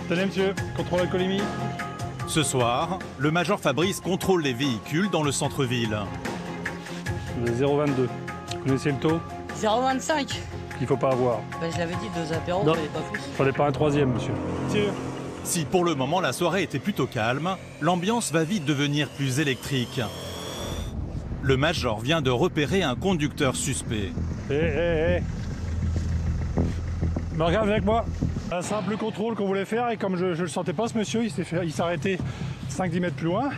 Tenez monsieur, contrôle alcoolémie. Ce soir, le major Fabrice contrôle les véhicules dans le centre-ville. Le 0,22. Vous connaissez le taux? 0,25. Qu'il faut pas avoir. Ben, je l'avais dit, 2 apéros, Non. fallait pas foutre. Fallait pas un troisième, monsieur. Monsieur. Si pour le moment la soirée était plutôt calme, l'ambiance va vite devenir plus électrique. Le major vient de repérer un conducteur suspect. Mais regarde avec moi. Un simple contrôle qu'on voulait faire et comme je le sentais pas ce monsieur, il s'est arrêté 5-10 mètres plus loin.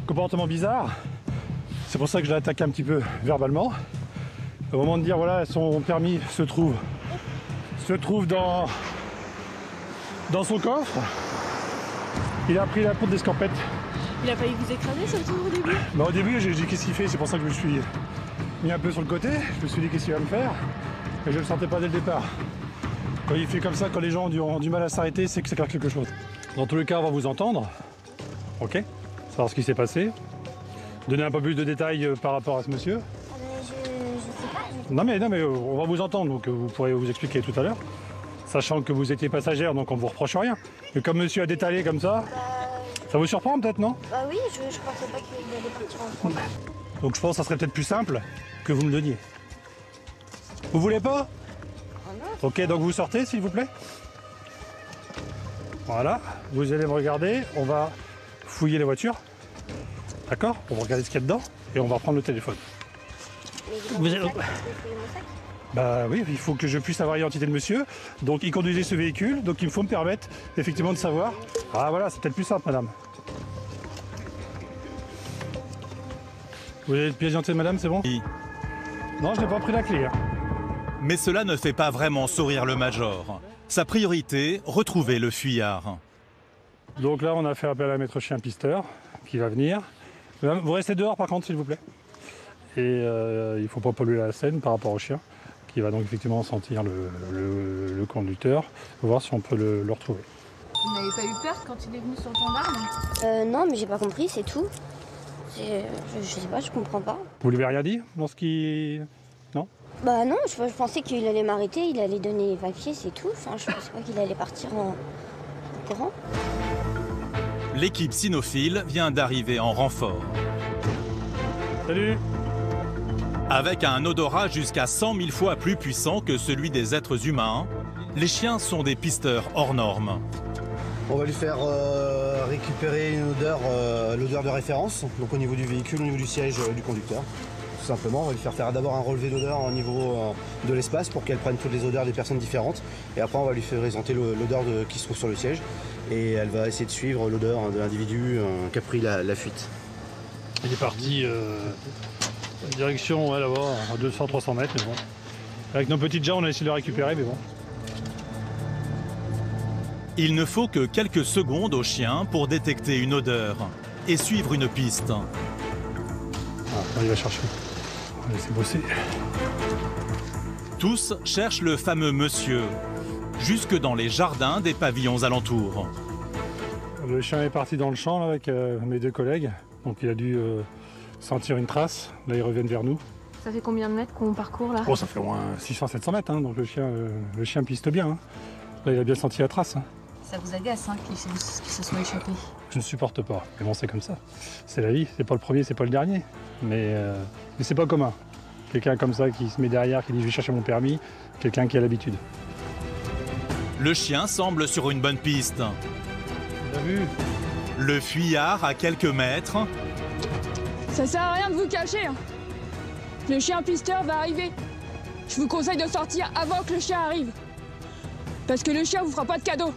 Comportement bizarre. C'est pour ça que je l'ai attaqué un petit peu verbalement. Au moment de dire voilà, son permis se trouve dans son coffre. Il a pris la poudre d'escampette. Il a failli vous écraser sur le tour au début? Bah, au début j'ai dit qu'est-ce qu'il fait, c'est pour ça que je me suis mis un peu sur le côté. Je me suis dit qu'est-ce qu'il va me faire. Mais je ne le sentais pas dès le départ. Quand il fait comme ça, quand les gens ont du mal à s'arrêter, c'est que c'est quelque chose. Dans tous les cas, on va vous entendre. Ok? Savoir ce qui s'est passé. Donner un peu plus de détails par rapport à ce monsieur. Je sais pas. Non mais on va vous entendre, donc vous pourrez vous expliquer tout à l'heure. Sachant que vous étiez passagère, donc on ne vous reproche rien. Mais comme monsieur a détalé comme ça, ça vous surprend peut-être, non? Bah oui, je pensais pas qu'il allait partir en France. Donc je pense que ça serait peut-être plus simple que vous me le donniez. Vous voulez pas? Ok, donc vous sortez s'il vous plaît. Voilà, vous allez me regarder, on va fouiller les voitures. D'accord? On va regarder ce qu'il y a dedans et on va prendre le téléphone. Mais Bah oui, il faut que je puisse avoir l'identité de monsieur. Donc il conduisait ce véhicule, donc il faut me permettre effectivement de savoir. Ah voilà, c'est peut-être plus simple madame. Vous avez pièce d'identité madame, c'est bon? Oui. Non, je n'ai pas pris la clé. Hein. Mais cela ne fait pas vraiment sourire le major. Sa priorité, retrouver le fuyard. Donc là, on a fait appel à maître chien pisteur qui va venir. Vous restez dehors par contre, s'il vous plaît. Et il ne faut pas polluer la scène par rapport au chien, qui va donc effectivement sentir le conducteur, voir si on peut le retrouver. Vous n'avez pas eu peur quand il est venu sur le gendarme? non, mais j'ai pas compris, c'est tout. Je sais pas, je comprends pas. Vous lui avez rien dit dans ce qui... Non? Bah non, je pensais qu'il allait m'arrêter, il allait donner les papiers, c'est tout. Enfin, je pensais pas qu'il allait partir en courant. L'équipe cynophile vient d'arriver en renfort. Salut! Avec un odorat jusqu'à 100 000 fois plus puissant que celui des êtres humains, les chiens sont des pisteurs hors normes. On va lui faire récupérer une odeur, l'odeur de référence, donc au niveau du véhicule, au niveau du siège du conducteur. Tout simplement, on va lui faire d'abord un relevé d'odeur au niveau de l'espace pour qu'elle prenne toutes les odeurs des personnes différentes. Et après, on va lui faire présenter l'odeur qui se trouve sur le siège. Et elle va essayer de suivre l'odeur de l'individu qui a pris la fuite. Il est parti direction là-bas, à 200-300 mètres, mais bon. Avec nos petites gens, on a essayé de le récupérer, mais bon. Il ne faut que quelques secondes au chien pour détecter une odeur et suivre une piste. Ah, il va chercher. On va laisser bosser. Tous cherchent le fameux monsieur, jusque dans les jardins des pavillons alentours. Le chien est parti dans le champ là, avec mes deux collègues, donc il a dû sentir une trace. Là, ils reviennent vers nous. Ça fait combien de mètres qu'on parcourt là? Oh, ça fait au moins 600-700 mètres, hein, donc le chien piste bien. Hein. Là, il a bien senti la trace. Hein. Ça vous agace hein, qu'il se soit échappé? Je ne supporte pas, mais bon, c'est comme ça. C'est la vie, c'est pas le premier, c'est pas le dernier. Mais c'est pas commun. Quelqu'un comme ça qui se met derrière, qui dit je vais chercher mon permis, quelqu'un qui a l'habitude. Le chien semble sur une bonne piste. T'as vu? Le fuyard à quelques mètres. Ça sert à rien de vous cacher. Hein. Le chien pisteur va arriver. Je vous conseille de sortir avant que le chien arrive. Parce que le chien vous fera pas de cadeau.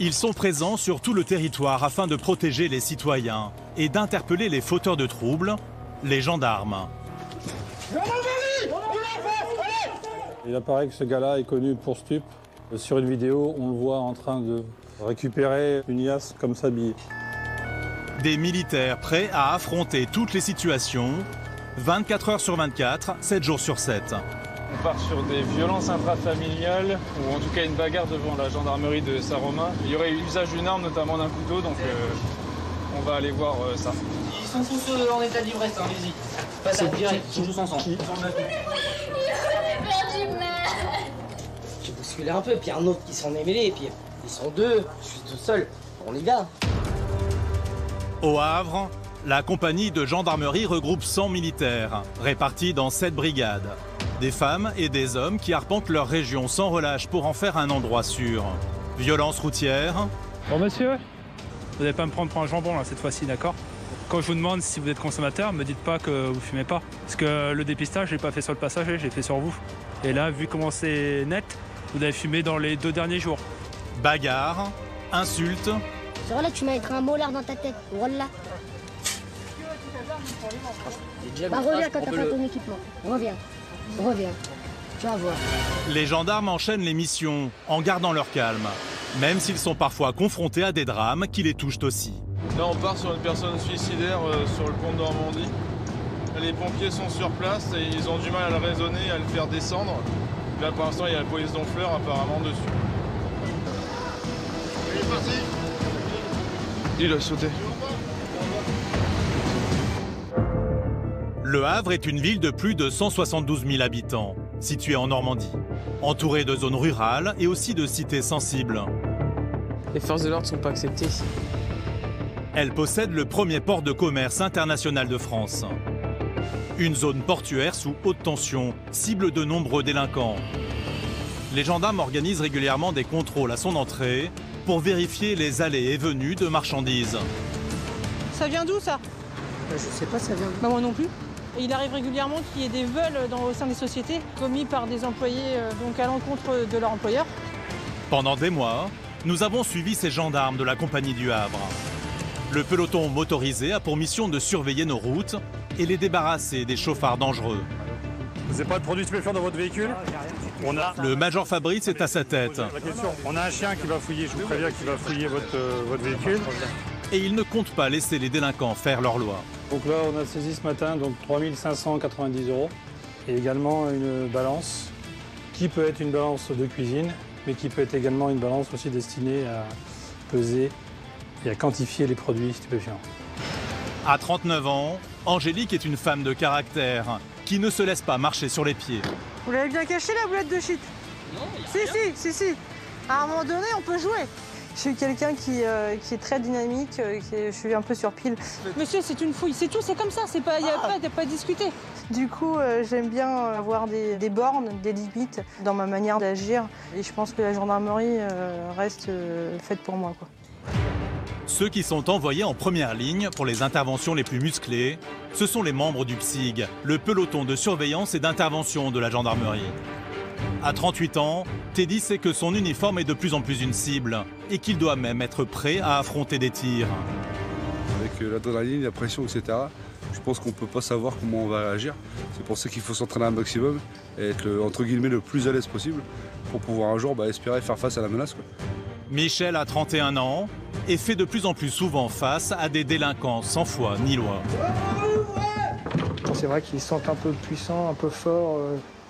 Ils sont présents sur tout le territoire afin de protéger les citoyens et d'interpeller les fauteurs de troubles, les gendarmes. Il apparaît que ce gars-là est connu pour stup. Sur une vidéo, on le voit en train de récupérer une liasse comme ça billets. Des militaires prêts à affronter toutes les situations, 24 heures sur 24, 7 jours sur 7. On part sur des violences intrafamiliales, ou en tout cas une bagarre devant la gendarmerie de Saint-Romain. Il y aurait eu usage d'une arme, notamment d'un couteau, donc on va aller voir ça. Ils sont tous en état d'ivresse, hein, allez-y. Passe à direct, tous ensemble. J'ai bousculer un peu, puis un autre qui s'en est mêlé, et puis ils sont deux, je suis tout seul. Bon les gars. Au Havre, la compagnie de gendarmerie regroupe 100 militaires, répartis dans 7 brigades. Des femmes et des hommes qui arpentent leur région sans relâche pour en faire un endroit sûr. Violence routière. Bon monsieur, vous n'allez pas me prendre pour un jambon là cette fois-ci, d'accord? Quand je vous demande si vous êtes consommateur, me dites pas que vous fumez pas. Parce que le dépistage, je l'ai pas fait sur le passager, je l'ai fait sur vous. Et là, vu comment c'est net, vous avez fumé dans les 2 derniers jours. Bagarre, insultes. Voilà, tu mettras un molar dans ta tête. Voilà. Bah reviens quand t'as fait ton équipement. Reviens. Tu vas voir. Les gendarmes enchaînent les missions en gardant leur calme, même s'ils sont parfois confrontés à des drames qui les touchent aussi. Là, on part sur une personne suicidaire sur le pont de Normandie. Les pompiers sont sur place et ils ont du mal à le raisonner, à le faire descendre. Là, pour l'instant, il y a la police d'Honfleur apparemment dessus. Il est parti. Il a sauté. Le Havre est une ville de plus de 172 000 habitants, située en Normandie, entourée de zones rurales et aussi de cités sensibles. Les forces de l'ordre ne sont pas acceptées ici. Elle possède le premier port de commerce international de France. Une zone portuaire sous haute tension, cible de nombreux délinquants. Les gendarmes organisent régulièrement des contrôles à son entrée pour vérifier les allées et venues de marchandises. Ça vient d'où ça? Je sais pas, ça vient d'où. Bah moi non plus. Et il arrive régulièrement qu'il y ait des vols au sein des sociétés commis par des employés donc à l'encontre de leur employeur. Pendant des mois, nous avons suivi ces gendarmes de la compagnie du Havre. Le peloton motorisé a pour mission de surveiller nos routes et les débarrasser des chauffards dangereux. Vous n'avez pas de produits stupéfiants dans votre véhicule? Le major Fabrice est à sa tête. On a un chien qui va fouiller, je vous préviens, qui va fouiller votre véhicule. Et il ne compte pas laisser les délinquants faire leur loi. Donc là, on a saisi ce matin 3 590 € et également une balance qui peut être une balance de cuisine, mais qui peut être également une balance aussi destinée à peser et à quantifier les produits stupéfiants. À 39 ans, Angélique est une femme de caractère qui ne se laisse pas marcher sur les pieds. Vous l'avez bien caché la boulette de shit? Non, Si. À un moment donné, on peut jouer. Je suis quelqu'un qui est très dynamique, je suis un peu sur pile. Monsieur, c'est une fouille, c'est tout, c'est comme ça, il n'y a pas à discuter. Du coup, j'aime bien avoir des bornes, des limites dans ma manière d'agir. Et je pense que la gendarmerie reste faite pour moi, quoi. Ceux qui sont envoyés en première ligne pour les interventions les plus musclées, ce sont les membres du PSIG, le peloton de surveillance et d'intervention de la gendarmerie. À 38 ans, Teddy sait que son uniforme est de plus en plus une cible et qu'il doit même être prêt à affronter des tirs. Avec l'adrénaline, la pression, etc., je pense qu'on ne peut pas savoir comment on va agir. C'est pour ça qu'il faut s'entraîner un maximum et être entre guillemets le plus à l'aise possible pour pouvoir un jour espérer faire face à la menace, quoi. Michel a 31 ans et fait de plus en plus souvent face à des délinquants sans foi ni loi. C'est vrai qu'ils se sentent un peu puissants, un peu forts.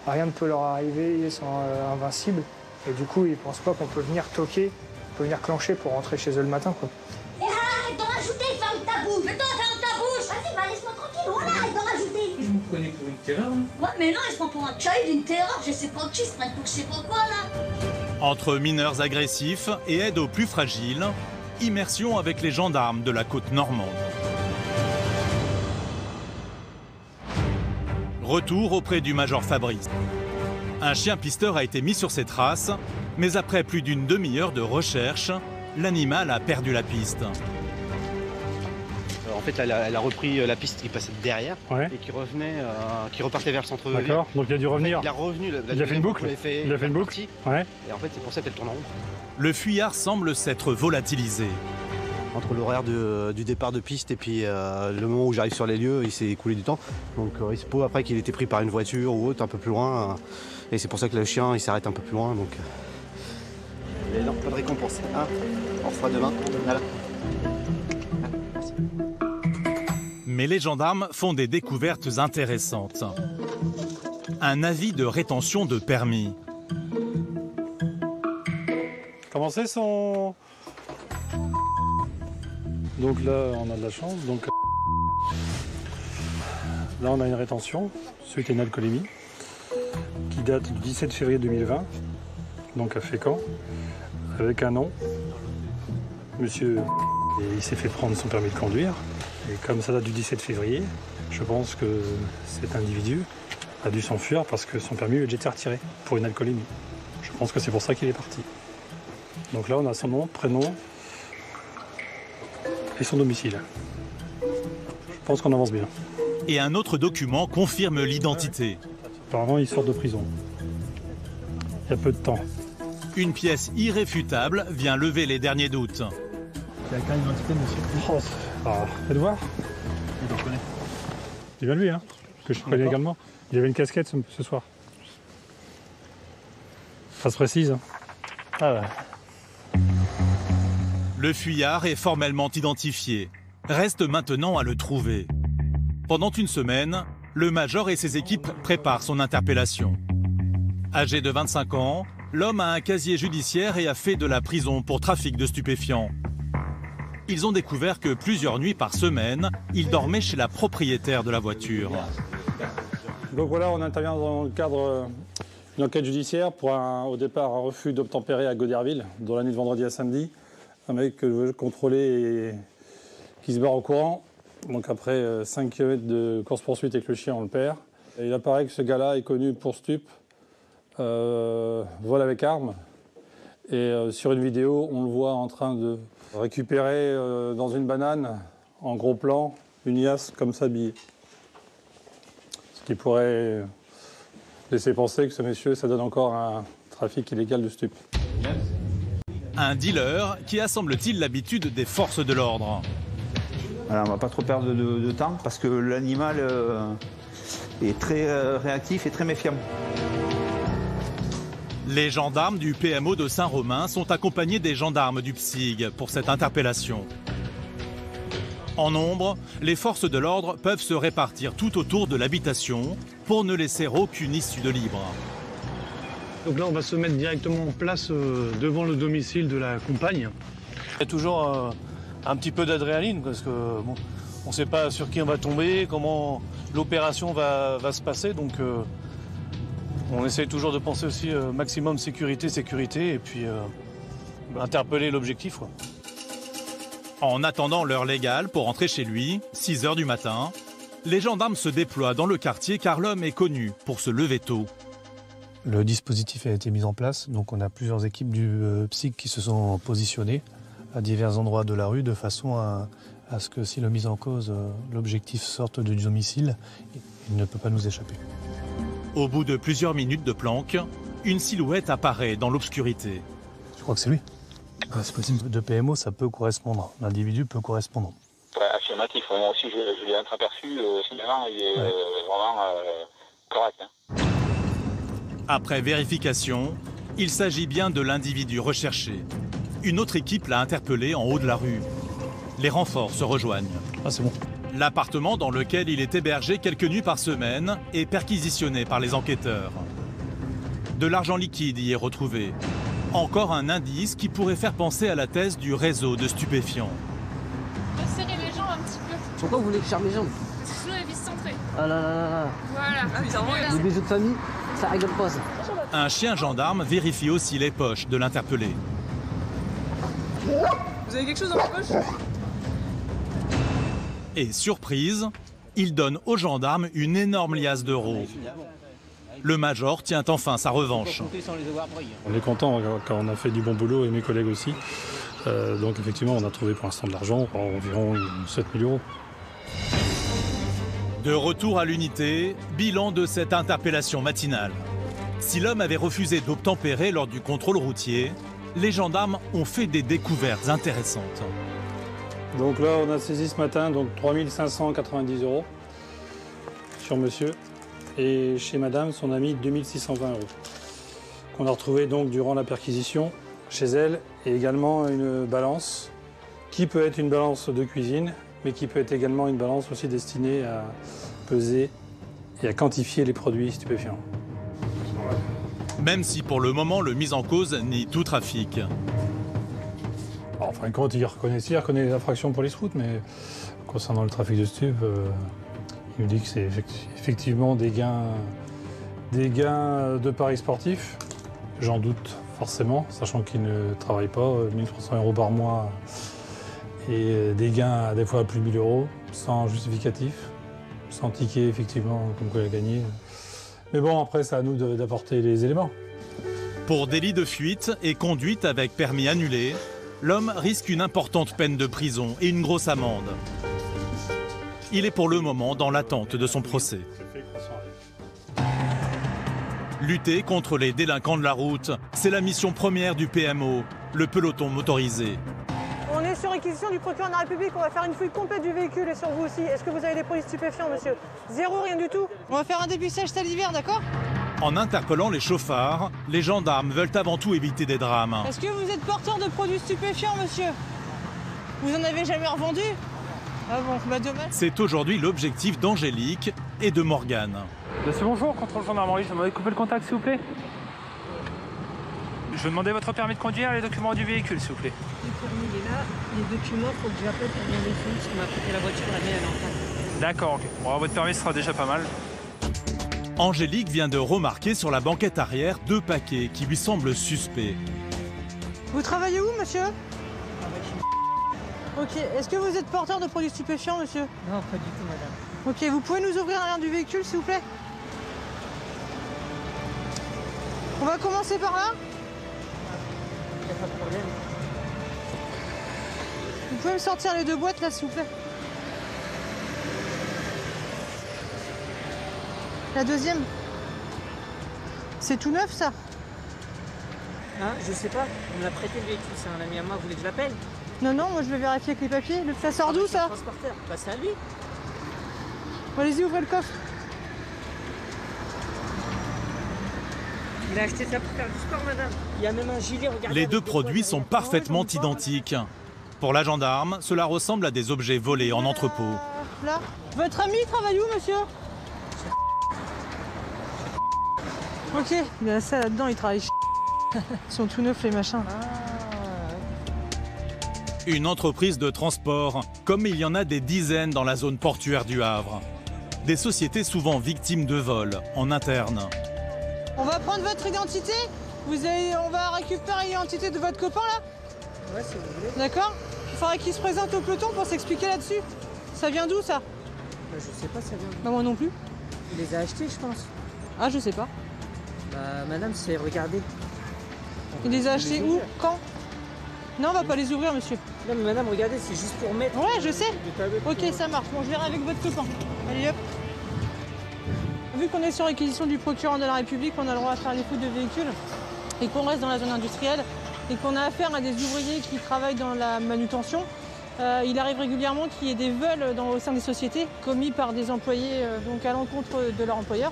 Rien ne peut leur arriver, ils sont invincibles. Et du coup, ils ne pensent pas qu'on peut venir toquer, on peut venir clencher pour rentrer chez eux le matin, quoi. Et arrête d'en rajouter, ferme ta bouche. Mais toi, ferme ta bouche. Vas-y, laisse-moi tranquille, voilà, arrête d'en rajouter. Je vous prenez pour une terreur? Ouais, mais non, je prends pour un child, une terreur, je sais pas qui, je prends pour je sais pas quoi, là. Entre mineurs agressifs et aide aux plus fragiles, immersion avec les gendarmes de la côte normande. Retour auprès du major Fabrice. Un chien pisteur a été mis sur ses traces, mais après plus d'une demi-heure de recherche, l'animal a perdu la piste. En fait, elle a repris la piste qui passait derrière et qui repartait vers le centre-ville. D'accord, donc il a dû revenir. En fait, il a revenu. Il a fait une boucle. Il a fait une boucle. Ouais. Et en fait, c'est pour ça qu'elle tourne en rond. Le fuyard semble s'être volatilisé. Entre l'horaire du départ de piste et puis le moment où j'arrive sur les lieux, il s'est écoulé du temps. Donc il se peut après qu'il était pris par une voiture ou autre un peu plus loin. Et c'est pour ça que le chien il s'arrête un peu plus loin. Donc... Et non, pas de récompense. Hein, on refera demain. Voilà. Mais les gendarmes font des découvertes intéressantes. Un avis de rétention de permis. Comment c'est son... Donc là, on a de la chance. Donc là, on a une rétention suite à une alcoolémie qui date du 17 février 2020. donc à Fécamp, avec un nom. Monsieur, il s'est fait prendre son permis de conduire. Et comme ça date du 17 février, je pense que cet individu a dû s'enfuir parce que son permis lui a déjà été retiré pour une alcoolémie. Je pense que c'est pour ça qu'il est parti. Donc là, on a son nom, prénom et son domicile. Je pense qu'on avance bien. Et un autre document confirme l'identité. Apparemment, il sort de prison. Il y a peu de temps. Une pièce irréfutable vient lever les derniers doutes. Il y a qu'un identité, monsieur. Faites voir. Il le connaît. C'est bien lui, hein, que je connais également. Il avait une casquette ce soir. Face précise. Hein. Ah ouais. Le fuyard est formellement identifié. Reste maintenant à le trouver. Pendant une semaine, le major et ses équipes préparent son interpellation. Âgé de 25 ans, l'homme a un casier judiciaire et a fait de la prison pour trafic de stupéfiants. Ils ont découvert que plusieurs nuits par semaine, il dormait chez la propriétaire de la voiture. Donc voilà, on intervient dans le cadre d'une enquête judiciaire pour au départ un refus d'obtempérer à Goderville, dans la nuit de vendredi à samedi. Un mec que je veux contrôler et qui se barre au courant. Donc après 5 km de course-poursuite avec le chien, on le perd. Et il apparaît que ce gars-là est connu pour stup, vol avec arme. Et sur une vidéo, on le voit en train de récupérer dans une banane, en gros plan, une liasse comme ça habillée. Ce qui pourrait laisser penser que ce monsieur, ça donne encore un trafic illégal de stup. Un dealer qui a, semble-t-il, l'habitude des forces de l'ordre. Alors, on ne va pas trop perdre de temps parce que l'animal est très réactif et très méfiant. Les gendarmes du PMO de Saint-Romain sont accompagnés des gendarmes du PSIG pour cette interpellation. En nombre, les forces de l'ordre peuvent se répartir tout autour de l'habitation pour ne laisser aucune issue de libre. Donc là, on va se mettre directement en place devant le domicile de la compagne. Il y a toujours un petit peu d'adrénaline parce que bon, on ne sait pas sur qui on va tomber, comment l'opération va se passer. Donc on essaye toujours de penser aussi maximum sécurité et puis interpeller l'objectif, quoi. En attendant l'heure légale pour rentrer chez lui, 6 h du matin, les gendarmes se déploient dans le quartier car l'homme est connu pour se lever tôt. Le dispositif a été mis en place, donc on a plusieurs équipes du PSIG qui se sont positionnées à divers endroits de la rue de façon à ce que si le mis en cause, l'objectif sorte du domicile, il ne peut pas nous échapper. Au bout de plusieurs minutes de planque, une silhouette apparaît dans l'obscurité. Je crois que c'est lui. C'est possible. De PMO, ça peut correspondre. L'individu peut correspondre. Ouais, affirmatif. Moi aussi, je l'ai entreaperçu. Finalement, il est vraiment correct. Hein. Après vérification, il s'agit bien de l'individu recherché. Une autre équipe l'a interpellé en haut de la rue. Les renforts se rejoignent. Ah, c'est bon. L'appartement dans lequel il est hébergé quelques nuits par semaine est perquisitionné par les enquêteurs. De l'argent liquide y est retrouvé. Encore un indice qui pourrait faire penser à la thèse du réseau de stupéfiants. Serrez les jambes un petit peu. Pourquoi vous voulez que je serre mes jambes? Sinon, elle vise centrée. Ah là là là là. Voilà. Les bisous de famille, ça rigole pas ça. Un chien gendarme vérifie aussi les poches de l'interpellé. Vous avez quelque chose dans vos poches? Et surprise, il donne aux gendarmes une énorme liasse d'euros. Le major tient enfin sa revanche. On est content quand on a fait du bon boulot et mes collègues aussi. Donc effectivement, on a trouvé pour l'instant de l'argent, environ 7 000 euros. De retour à l'unité, bilan de cette interpellation matinale. Si l'homme avait refusé d'obtempérer lors du contrôle routier, les gendarmes ont fait des découvertes intéressantes. Donc là, on a saisi ce matin 3 590 euros sur monsieur. Et chez madame, son ami, 2 620 euros. Qu'on a retrouvé donc durant la perquisition chez elle. Et également une balance, qui peut être une balance de cuisine, mais qui peut être également une balance aussi destinée à peser et à quantifier les produits stupéfiants. Même si pour le moment, le mis en cause nie tout trafic. En fin de compte, il reconnaît les infractions pour les routes, mais concernant le trafic de stupes, il me dit que c'est effectivement des gains de paris sportifs J'en doute forcément, sachant qu'il ne travaille pas, 1300 € par mois et des gains des fois à plus de 1000 €, sans justificatif, sans ticket effectivement, comme quoi il a gagné. Mais bon, après c'est à nous d'apporter les éléments. Pour délit de fuite et conduite avec permis annulé, l'homme risque une importante peine de prison et une grosse amende. Il est pour le moment dans l'attente de son procès. Lutter contre les délinquants de la route, c'est la mission première du PMO, le peloton motorisé. On est sur réquisition du procureur de la République, on va faire une fouille complète du véhicule et sur vous aussi. Est-ce que vous avez des produits stupéfiants, monsieur? Zéro, rien du tout. On va faire un dépuçage salivaire, d'accord? En interpellant les chauffards, les gendarmes veulent avant tout éviter des drames. Est-ce que vous êtes porteur de produits stupéfiants, monsieur? Vous en avez jamais revendu? Ah bon, bah dommage. C'est aujourd'hui l'objectif d'Angélique et de Morgane. Monsieur, bonjour, contrôle gendarmerie, je vais couper le contact s'il vous plaît. Je vais demander votre permis de conduire et les documents du véhicule s'il vous plaît. Le permis il est là, les documents, faut que j'appelle pour demander le parce qu'on m'a prêté la voiture, la mienne elle est en panne. D'accord, ok. Bon, votre permis sera déjà pas mal. Angélique vient de remarquer sur la banquette arrière 2 paquets qui lui semblent suspects. Vous travaillez où, monsieur? Ok, est-ce que vous êtes porteur de produits stupéfiants, monsieur? Non, pas du tout, madame. Ok, vous pouvez nous ouvrir l'arrière du véhicule, s'il vous plaît? On va commencer par là? Il n'y a pas de problème. Vous pouvez me sortir les 2 boîtes, là, s'il vous plaît? La deuxième? C'est tout neuf, ça? Hein, je sais pas, on me l'a prêté le véhicule, c'est un ami à moi, vous voulez que je l'appelle? Non, non, moi je vais vérifier avec les papiers. Ça sort d'où, ça? Transporteur, bah c'est à lui. Bon, allez-y, ouvrez le coffre. Il a acheté ça pour faire du sport, madame. Il y a même un gilet, regardez. Les 2 produits sont parfaitement identiques. Pour la gendarme, cela ressemble à des objets volés en entrepôt. Là. Votre ami travaille où, monsieur? Ok, il a ça là-dedans, il travaille. Ils sont tout neufs, les machins. Une entreprise de transport, comme il y en a des dizaines dans la zone portuaire du Havre. Des sociétés souvent victimes de vols en interne. On va prendre votre identité. On va récupérer l'identité de votre copain, là? Ouais, si vous voulez. D'accord? Il faudrait qu'il se présente au peloton pour s'expliquer là-dessus. Ça vient d'où, ça? Bah, je sais pas, ça vient d'où. Bah, moi non plus. Il les a achetés, je pense. Ah, je sais pas. Bah, madame, c'est regardez. Il les a achetés où? Quand? Non, on va pas les ouvrir, monsieur. Non, mais madame, regardez, c'est juste pour mettre. Ouais, je sais. Ok, ça marche. Bon, je verrai avec votre copain. Allez, hop. Vu qu'on est sur réquisition du procureur de la République, on a le droit à faire les fouilles de véhicules et qu'on reste dans la zone industrielle et qu'on a affaire à des ouvriers qui travaillent dans la manutention. Il arrive régulièrement qu'il y ait des vols au sein des sociétés commis par des employés donc à l'encontre de leur employeur.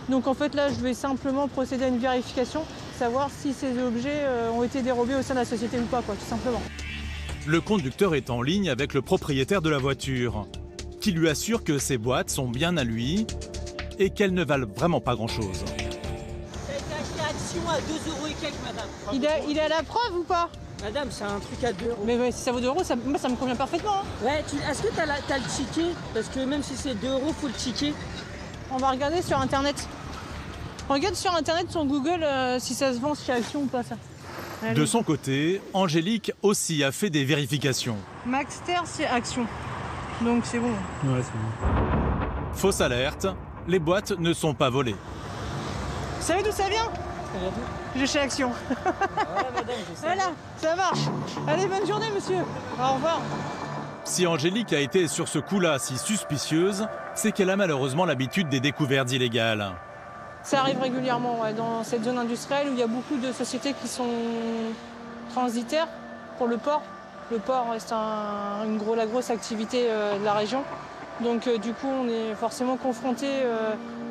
Donc en fait là, je vais simplement procéder à une vérification, savoir si ces objets ont été dérobés au sein de la société ou pas, quoi, tout simplement. Le conducteur est en ligne avec le propriétaire de la voiture, qui lui assure que ces boîtes sont bien à lui et qu'elles ne valent vraiment pas grand-chose. Ça a été acheté à Action à 2 € et quelques, madame. Il a la preuve ou pas? Madame, c'est un truc à 2 €. Mais ouais, si ça vaut 2 €, moi ça me convient parfaitement. Hein. Ouais, est-ce que t'as le ticket? Parce que même si c'est 2 €, faut le ticket. On va regarder sur internet. Regarde sur internet, sur Google, si ça se vend chez Action ou pas, ça. Allez. De son côté, Angélique aussi a fait des vérifications. Maxter, c'est Action. Donc c'est bon. Ouais, c'est bon. Fausse alerte, les boîtes ne sont pas volées. Vous savez d'où ça vient? J'ai chez Action. Ouais, madame, je sais. Voilà, ça marche. Allez, bonne journée, monsieur. Au revoir. Si Angélique a été sur ce coup-là si suspicieuse, c'est qu'elle a malheureusement l'habitude des découvertes illégales. Ça arrive régulièrement dans cette zone industrielle où il y a beaucoup de sociétés qui sont transitaires pour le port. Le port reste la grosse activité de la région. Donc du coup, on est forcément confronté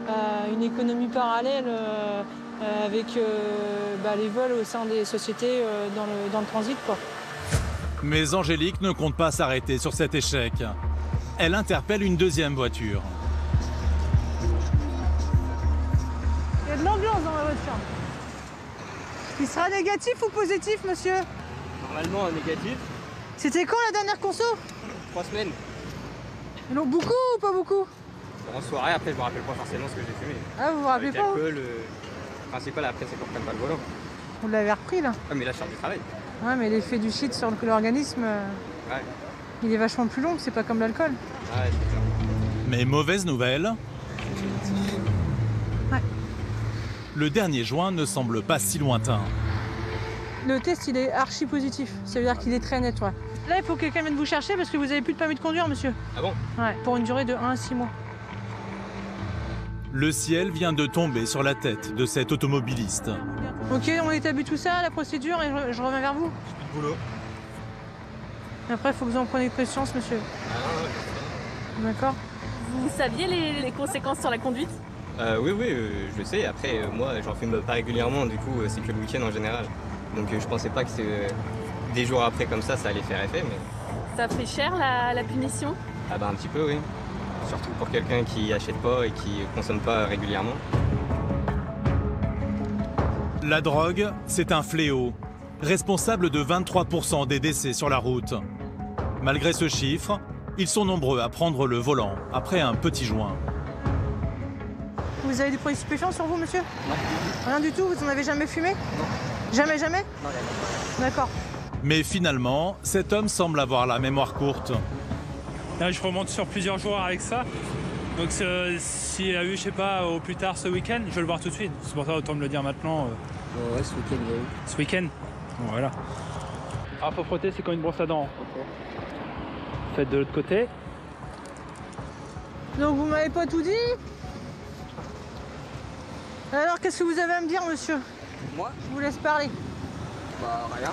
à une économie parallèle avec les vols au sein des sociétés dans le transit, quoi. Mais Angélique ne compte pas s'arrêter sur cet échec. Elle interpelle une deuxième voiture. Il y a de l'ambiance dans la voiture. Il sera négatif ou positif, monsieur? Normalement négatif. C'était quand la dernière conso? 3 semaines. Donc beaucoup ou pas beaucoup? En soirée, après je me rappelle pas forcément ce que j'ai fumé. Ah, vous vous rappelez pas? Le principal après c'est qu'on prenne pas le volant. Vous l'avez repris là. Ouais, mais là, je sors du travail. Ouais, mais l'effet du shit sur l'organisme, Ouais. il est vachement plus long, c'est pas comme l'alcool. Ouais, c'est ça. Mais mauvaise nouvelle, Ouais. le dernier juin ne semble pas si lointain. Le test, il est archi positif. Ça veut dire qu'il est très net, ouais. Là, il faut que quelqu'un vienne vous chercher parce que vous avez plus de permis de conduire, monsieur. Ah bon? Ouais, pour une durée de 1 à 6 mois. Le ciel vient de tomber sur la tête de cet automobiliste. Ok, on établit tout ça, la procédure, et je reviens vers vous. Plus de boulot. Après, il faut que vous en preniez conscience, monsieur. D'accord? Vous saviez les conséquences sur la conduite? Oui, je le sais. Après, moi, j'en fume pas régulièrement, du coup, c'est que le week-end en général. Donc, je pensais pas que des jours après comme ça allait faire effet, mais... Ça fait cher la punition? Ah bah un petit peu, oui. Surtout pour quelqu'un qui achète pas et qui consomme pas régulièrement. La drogue, c'est un fléau, responsable de 23% des décès sur la route. Malgré ce chiffre, ils sont nombreux à prendre le volant après un petit joint. Vous avez des produits stupéfiants sur vous, monsieur? Non. Rien du tout? Vous en avez jamais fumé? Non. Jamais? Non, D'accord. Mais finalement, cet homme semble avoir la mémoire courte. Là, je remonte sur plusieurs jours avec ça. Donc s'il y a eu, je sais pas, au plus tard ce week-end, je vais le voir tout de suite. C'est pour ça, autant me le dire maintenant. Ouais, ce week-end, il y a eu. Ce week-end? Voilà. Alors, faut frotter, c'est comme une brosse à dents. Ok. Faites de l'autre côté. Donc, vous m'avez pas tout dit? Alors, qu'est-ce que vous avez à me dire, monsieur? Moi? Je vous laisse parler. Bah, rien.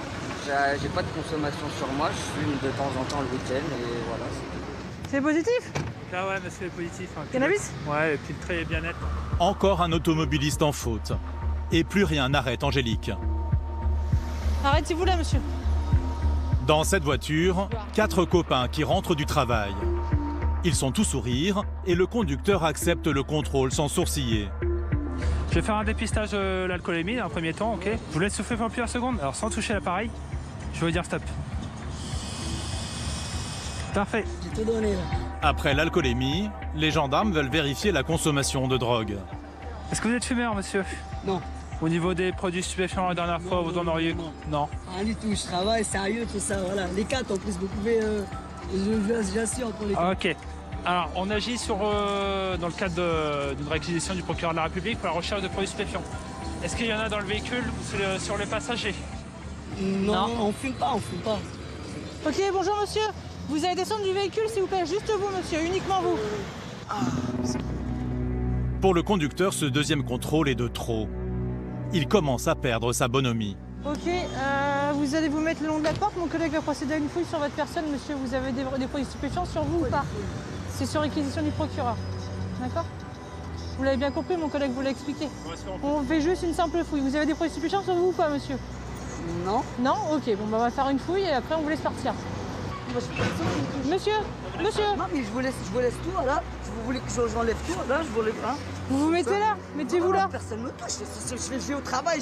J'ai pas de consommation sur moi, je fume de temps en temps le week-end et voilà. C'est positif? Ah ouais, mais c'est positif. Hein. Cannabis? Ouais, et puis le trait est bien net. Encore un automobiliste en faute. Et plus rien n'arrête Angélique. Arrêtez-vous là, monsieur. Dans cette voiture, 4 copains qui rentrent du travail. Ils sont tout sourire et le conducteur accepte le contrôle sans sourciller. Je vais faire un dépistage de l'alcoolémie dans un premier temps, ok? Je vous laisse souffler pendant plusieurs secondes. Alors sans toucher l'appareil, je vais vous dire stop. Parfait. J'ai tout donné là. Après l'alcoolémie, les gendarmes veulent vérifier la consommation de drogue. Est-ce que vous êtes fumeur, monsieur? Non. Au niveau des produits stupéfiants la dernière fois, vous en auriez? Non. Rien du tout, je travaille sérieux, tout ça, voilà. Les 4 en plus, vous pouvez... j'assure pour les 4. Ok. Alors, on agit dans le cadre d'une réquisition du procureur de la République pour la recherche de produits stupéfiants. Est-ce qu'il y en a dans le véhicule ou sur les passagers? Non, on fume pas. Ok, bonjour, monsieur. Vous allez descendre du véhicule, s'il vous plaît. Juste vous, monsieur, uniquement vous. Pour le conducteur, ce deuxième contrôle est de trop. Il commence à perdre sa bonhomie. Ok, vous allez vous mettre le long de la porte. Mon collègue va procéder à une fouille sur votre personne, monsieur. Vous avez des produits stupéfiants sur vous ou pas? C'est sur réquisition du procureur. D'accord? Vous l'avez bien compris, mon collègue vous l'a expliqué. On fait juste une simple fouille. Vous avez des produits stupéfiants sur vous ou pas, monsieur? Non. Non? Ok, bon, bah, on va faire une fouille et après on vous laisse partir. Monsieur, monsieur. Non, mais je vous laisse tout, là. Vous voulez que j'enlève tout, là, je vous laisse. Hein. Vous vous mettez là, mettez-vous là. Personne ne me touche, je vais au travail.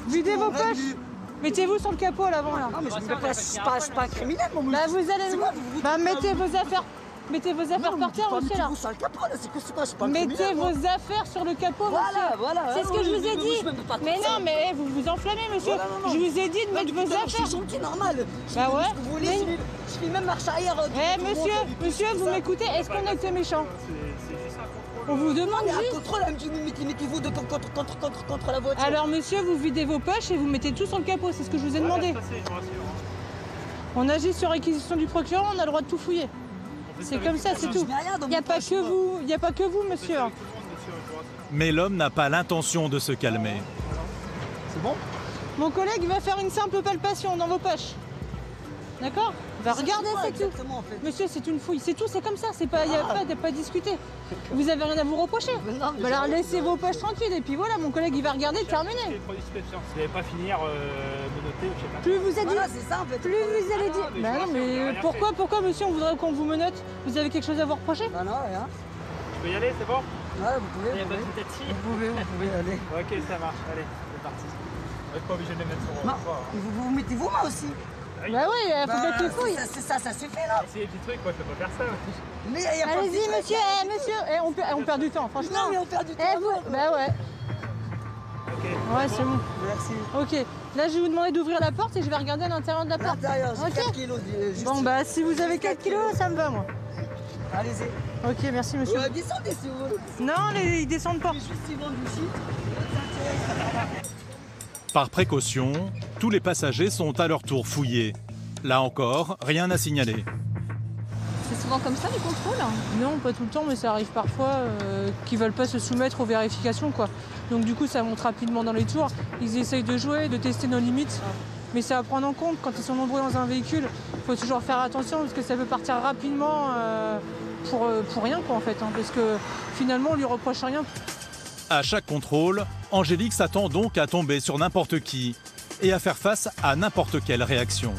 Videz vos poches. Mettez-vous sur le capot à l'avant là. Non, mais je suis pas un criminel, mon Bah vous allez. Bah mettez vos affaires. Mettez vos affaires par terre, monsieur, là. Sur le capot, là, c'est quoi, je suis pas un Mettez criminel, moi. vos affaires sur le capot, monsieur. Voilà. C'est ce que je vous ai dit. Mais non, mais vous vous enflammez, monsieur. Voilà, je vous ai dit de mettre vos affaires. Je suis gentil, normal. Bah ouais. Vous voulez, je fais même marche arrière. Monsieur, vous m'écoutez? Est-ce qu'on a été méchant? On vous demande mais juste. un contrôle, mettez-vous contre la voiture. Alors, monsieur, vous videz vos poches et vous mettez tout sur le capot. C'est ce que je vous ai demandé. On agit sur réquisition du procureur, on a le droit de tout fouiller. C'est comme ça, c'est tout. Il n'y a pas que vous, monsieur. Mais l'homme n'a pas l'intention de se calmer. C'est bon? Mon collègue va faire une simple palpation dans vos poches. D'accord? Va regarder, c'est tout. En fait. Monsieur, c'est une fouille, c'est tout, c'est comme ça, il n'y a pas à discuter. Vous avez rien à vous reprocher. Alors laissez vos poches tranquilles et puis voilà, mon collègue il va regarder, terminé. Vous n'allez pas finir de noter, je sais pas. Plus vous êtes Voilà, c'est ça en fait. plus vous allez dire. Bah non, mais pourquoi monsieur on voudrait qu'on vous menote? Vous avez quelque chose à vous reprocher? Bah non, rien. Je peux y aller, c'est bon? Ouais, vous pouvez. Il n'y a pas de tête ici. Vous pouvez aller. Ok, ça marche, allez, c'est parti. Vous n'êtes pas obligé de les mettre sur Non, moi. vous mettez vous moi aussi. Bah oui, il faut mettre les fouilles. Ça suffit là. C'est des petits trucs, moi je peux pas faire ça. Mais y a pas de Allez-y, petits trucs. monsieur, on perd du temps, franchement. Non, mais on perd du temps. Bah ouais. Ok. Ouais, c'est bon. Merci. Ok. Là, je vais vous demander d'ouvrir la porte et je vais regarder à l'intérieur de la porte. L'intérieur, c'est 4 kilos. Bon, bah, si vous avez 4 kilos, ça me va, moi. Allez-y. Ok, merci, monsieur. Descendez si vous voulez. Non, ils descendent pas. Par précaution, tous les passagers sont à leur tour fouillés. Là encore, rien à signaler. C'est souvent comme ça les contrôles? Non, pas tout le temps, mais ça arrive parfois qu'ils veulent pas se soumettre aux vérifications, quoi. Donc du coup, ça monte rapidement dans les tours. Ils essayent de jouer, de tester nos limites. Mais c'est à prendre en compte quand ils sont nombreux dans un véhicule. Il faut toujours faire attention parce que ça peut partir rapidement pour rien, quoi, en fait. Hein, parce que finalement, on lui reproche rien. À chaque contrôle, Angélique s'attend donc à tomber sur n'importe qui et à faire face à n'importe quelle réaction.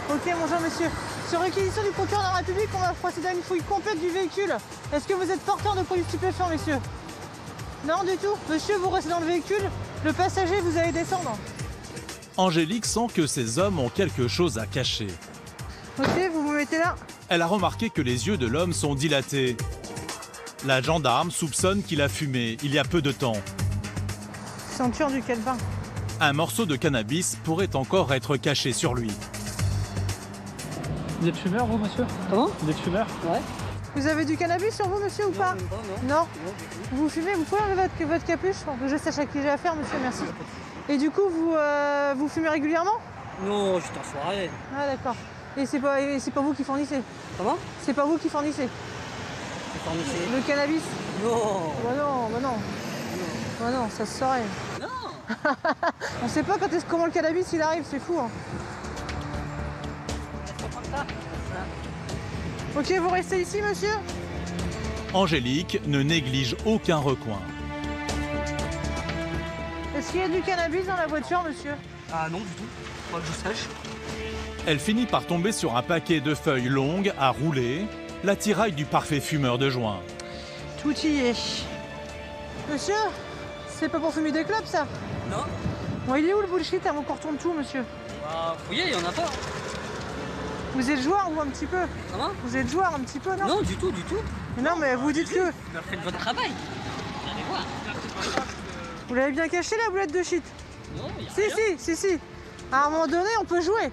Ok, bonjour monsieur. Sur réquisition du procureur de la République, on va procéder à une fouille complète du véhicule. Est-ce que vous êtes porteur de produits stupéfiants, messieurs? Non, du tout. Monsieur, vous restez dans le véhicule. Le passager, vous allez descendre. Angélique sent que ces hommes ont quelque chose à cacher. Ok, vous vous mettez là. Elle a remarqué que les yeux de l'homme sont dilatés. La gendarme soupçonne qu'il a fumé il y a peu de temps. Ceinture du calepin. Un morceau de cannabis pourrait encore être caché sur lui. Vous êtes fumeur, vous, monsieur? Comment? Vous êtes fumeur? Ouais. Vous avez du cannabis sur vous, monsieur, ou pas? Non. Vous fumez? Vous pouvez enlever votre capuche pour que je sache à qui j'ai affaire, monsieur, merci. Et du coup, vous fumez régulièrement? Non, je suis en soirée. Ah, d'accord. Et c'est pas vous qui fournissez? Comment? C'est pas vous qui fournissez? Le cannabis? Non. Bah non, bah non. Bah non, ça se saurait. Non. On sait pas comment le cannabis il arrive, c'est fou. Hein. Ok, vous restez ici, monsieur? Angélique ne néglige aucun recoin. Est-ce qu'il y a du cannabis dans la voiture, monsieur? Ah non, du tout. Pas que je sache. Elle finit par tomber sur un paquet de feuilles longues à rouler, l'attirail du parfait fumeur de joint. Tout y est. Monsieur, c'est pas pour fumer des clopes, ça? Non. Bon, il est où le bullshit avant qu'on retourne tout, monsieur? Bah, fouillez, il y en a pas. Vous êtes joueur ou un petit peu? Comment? Vous êtes joueur un petit peu, non? Non, du tout, du tout. Non, mais vous dites que... Faites votre travail. Allez voir. Vous l'avez bien caché, la boulette de shit? Non, il y a rien. Si. À un moment donné, on peut jouer.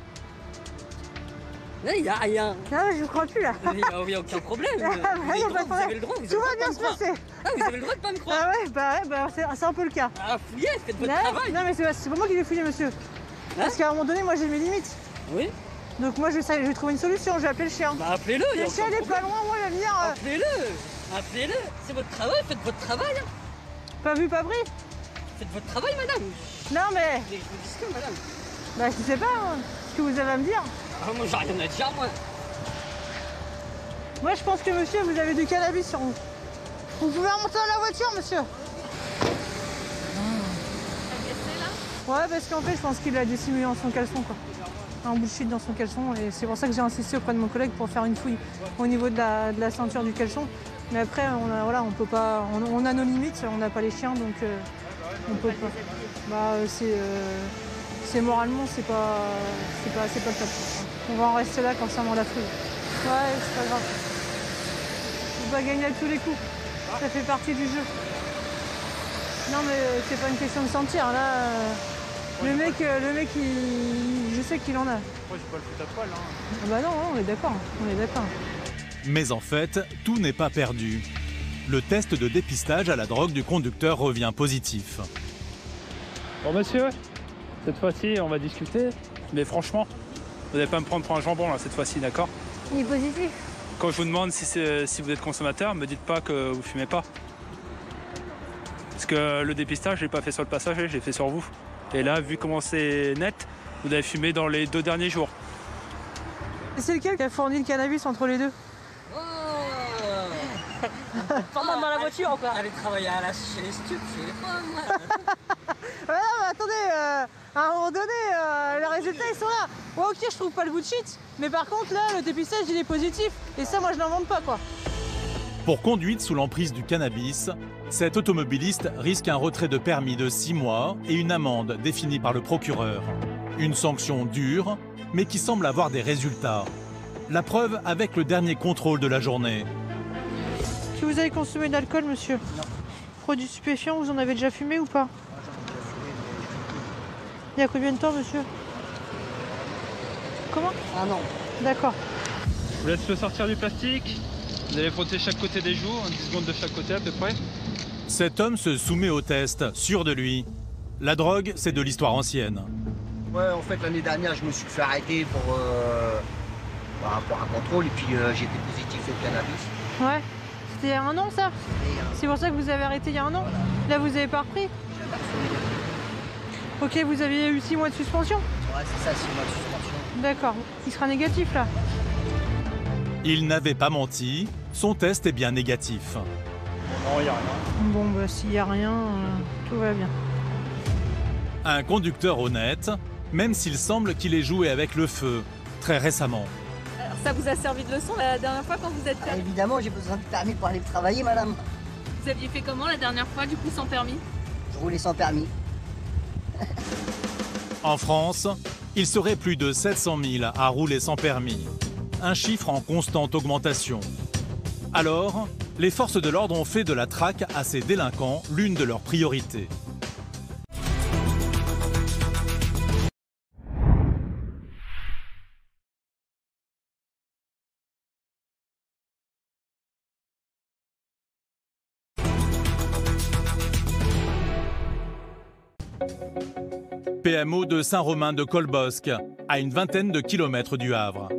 Non, il y a rien. Non, mais je vous crois plus, là. Il n'y a aucun problème. Vous avez le droit. Tout va bien se passer. Ah, vous avez le droit de pas me croire. Ah ouais, bah c'est un peu le cas. Ah, fouillez, faites votre travail. Non, mais c'est pas moi qui vais fouiller, monsieur. Parce qu'à un moment donné, moi, j'ai mes limites. Oui. Donc moi, je vais trouver une solution, je vais appeler le chien. Bah, appelez-le. Le chien, il est pas loin, moi, il va venir... Appelez-le. C'est votre travail, faites votre travail. Hein. Pas vu, pas pris. Faites votre travail, madame. Non, mais... Je vous dis ce que, madame. Bah, je sais pas ce que vous avez à me dire. Ah, moi, j'ai rien à dire, moi. Moi, je pense que, monsieur, vous avez du cannabis sur vous. Vous pouvez remonter dans la voiture, monsieur. Ouais, parce qu'en fait, je pense qu'il a dissimulé dans son caleçon, quoi. Un bullshit dans son caleçon, et c'est pour ça que j'ai insisté auprès de mon collègue pour faire une fouille au niveau de la ceinture du caleçon. Mais après, on peut pas, on a nos limites, on n'a pas les chiens, donc on peut pas. Bah, c'est moralement, c'est pas le top. On va en rester là concernant la fouille. Ouais, c'est pas grave. On va gagner à tous les coups. Ça fait partie du jeu. Non, mais c'est pas une question de sentir. Là, le mec, je sais qu'il en a. Moi, j'ai pas le foot à poil. Hein. Ah bah non, on est d'accord. Mais en fait, tout n'est pas perdu. Le test de dépistage à la drogue du conducteur revient positif. Bon, monsieur, cette fois-ci, on va discuter. Mais franchement, vous n'allez pas me prendre pour un jambon, là, cette fois-ci, d'accord? Il est positif. Quand je vous demande si vous êtes consommateur, me dites pas que vous fumez pas. Parce que le dépistage, je l'ai pas fait sur le passager, je l'ai fait sur vous. Et là, vu comment c'est net, vous avez fumé dans les 2 derniers jours. Et c'est lequel qui a fourni le cannabis entre les deux? Pendant dans la voiture encore. Allez travailler chez les stupes, chez les femmes. Ouais, non, mais attendez, à un moment donné, les résultats ils sont là. Ouais, ok, je trouve pas le goût de shit, mais par contre là, le dépistage il est positif. Et ça, moi je n'invente pas, quoi. Pour conduite sous l'emprise du cannabis, cet automobiliste risque un retrait de permis de 6 mois et une amende définie par le procureur. Une sanction dure, mais qui semble avoir des résultats. La preuve avec le dernier contrôle de la journée. Est-ce que vous avez consommé de l'alcool, monsieur? Non. Produits stupéfiants, vous en avez déjà fumé ou pas? Il y a combien de temps, monsieur? Comment? Ah non. D'accord. Je vous laisse le sortir du plastique. Vous allez frotter chaque côté des joues, 10 secondes de chaque côté à peu près. Cet homme se soumet au test, sûr de lui. La drogue, c'est de l'histoire ancienne. Ouais, en fait, l'année dernière, je me suis fait arrêter pour un contrôle et puis j'ai été positif au cannabis. Ouais. C'était il y a 1 an, ça? C'est pour ça que vous avez arrêté il y a 1 an? Là, vous avez pas repris? Ok, vous aviez eu 6 mois de suspension? Ouais, c'est ça, 6 mois de suspension. D'accord. Il sera négatif, là? Il n'avait pas menti, son test est bien négatif. Non, il n'y a rien. Bon, bah, s'il n'y a rien, tout va bien. Un conducteur honnête, même s'il semble qu'il ait joué avec le feu, très récemment. Alors, ça vous a servi de leçon la dernière fois quand vous êtes Ah, évidemment, j'ai besoin de permis pour aller travailler, madame. Vous aviez fait comment la dernière fois, du coup, sans permis? Je roulais sans permis. En France, il serait plus de 700 000 à rouler sans permis. Un chiffre en constante augmentation. Alors, les forces de l'ordre ont fait de la traque à ces délinquants l'une de leurs priorités. PMO de Saint-Romain de Colbosc, à une vingtaine de kilomètres du Havre.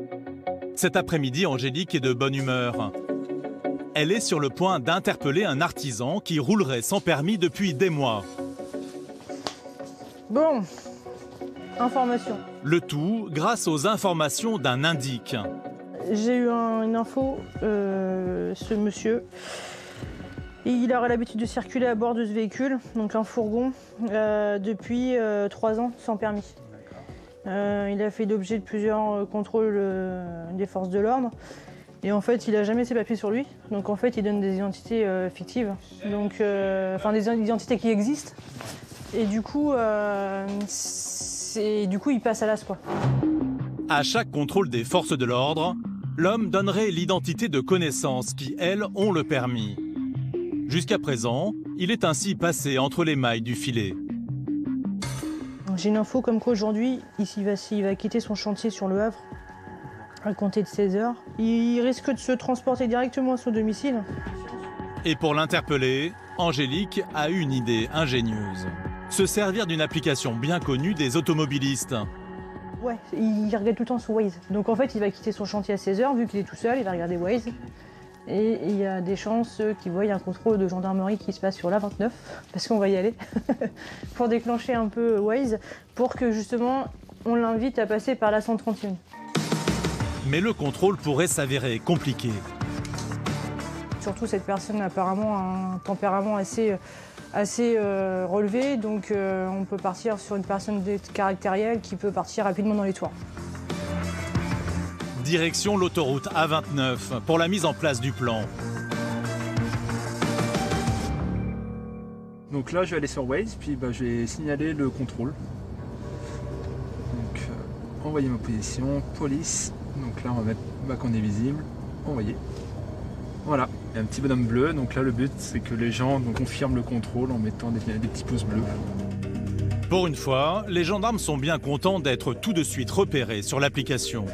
Cet après-midi, Angélique est de bonne humeur. Elle est sur le point d'interpeller un artisan qui roulerait sans permis depuis des mois. Bon, information. Le tout grâce aux informations d'un indique. J'ai eu une info, ce monsieur, il aurait l'habitude de circuler à bord de ce véhicule, donc un fourgon, depuis 3 ans sans permis. Il a fait l'objet de plusieurs contrôles des forces de l'ordre. Et en fait, il n'a jamais ses papiers sur lui. Donc en fait, il donne des identités fictives. Donc, enfin, des identités qui existent. Et du coup, il passe à l'as, quoi. À chaque contrôle des forces de l'ordre, l'homme donnerait l'identité de connaissances qui, elles, ont le permis. Jusqu'à présent, il est ainsi passé entre les mailles du filet. J'ai une info comme quoi aujourd'hui, il va quitter son chantier sur le Havre à compter de 16 heures. Il risque de se transporter directement à son domicile. Et pour l'interpeller, Angélique a une idée ingénieuse. Se servir d'une application bien connue des automobilistes. Ouais, il regarde tout le temps sur Waze. Donc en fait, il va quitter son chantier à 16 heures, vu qu'il est tout seul, il va regarder Waze. Et il y a des chances qu'il voie un contrôle de gendarmerie qui se passe sur l'A29, parce qu'on va y aller, pour déclencher un peu Waze, pour que justement on l'invite à passer par la 131. Mais le contrôle pourrait s'avérer compliqué. Surtout cette personne a apparemment un tempérament assez relevé, donc on peut partir sur une personne caractérielle qui peut partir rapidement dans les tours. Direction l'autoroute A29 pour la mise en place du plan. Donc là, je vais aller sur Waze, puis je vais signaler le contrôle. Donc, envoyer ma position, police. Donc là, on va mettre bac en invisible, envoyer. Voilà, il y a un petit bonhomme bleu. Donc là, le but, c'est que les gens confirment le contrôle en mettant des petits pouces bleus. Pour une fois, les gendarmes sont bien contents d'être tout de suite repérés sur l'application.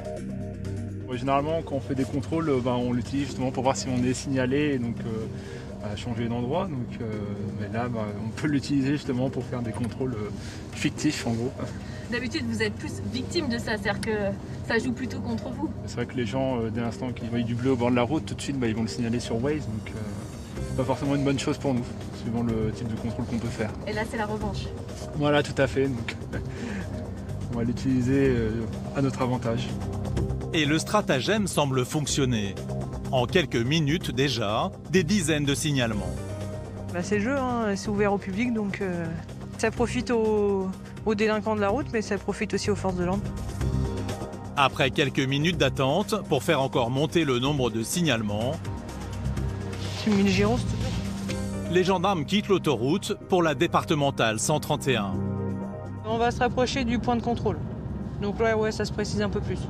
Généralement, quand on fait des contrôles, on l'utilise justement pour voir si on est signalé et donc changer d'endroit. Mais là, on peut l'utiliser justement pour faire des contrôles fictifs en gros. D'habitude, vous êtes plus victime de ça, c'est-à-dire que ça joue plutôt contre vous. C'est vrai que les gens, dès l'instant qu'ils voient du bleu au bord de la route, tout de suite, ils vont le signaler sur Waze. Donc, c'est pas forcément une bonne chose pour nous, suivant le type de contrôle qu'on peut faire. Et là, c'est la revanche. Voilà, tout à fait. Donc, on va l'utiliser à notre avantage. Et le stratagème semble fonctionner. En quelques minutes déjà, des dizaines de signalements. C'est le jeu, hein. C'est ouvert au public, donc ça profite aux délinquants de la route, mais ça profite aussi aux forces de l'ordre. Après quelques minutes d'attente, pour faire encore monter le nombre de signalements, tu me mets le gyro, s'il te plaît. Les gendarmes quittent l'autoroute pour la départementale 131. On va se rapprocher du point de contrôle. Donc là, ouais, ça se précise un peu plus.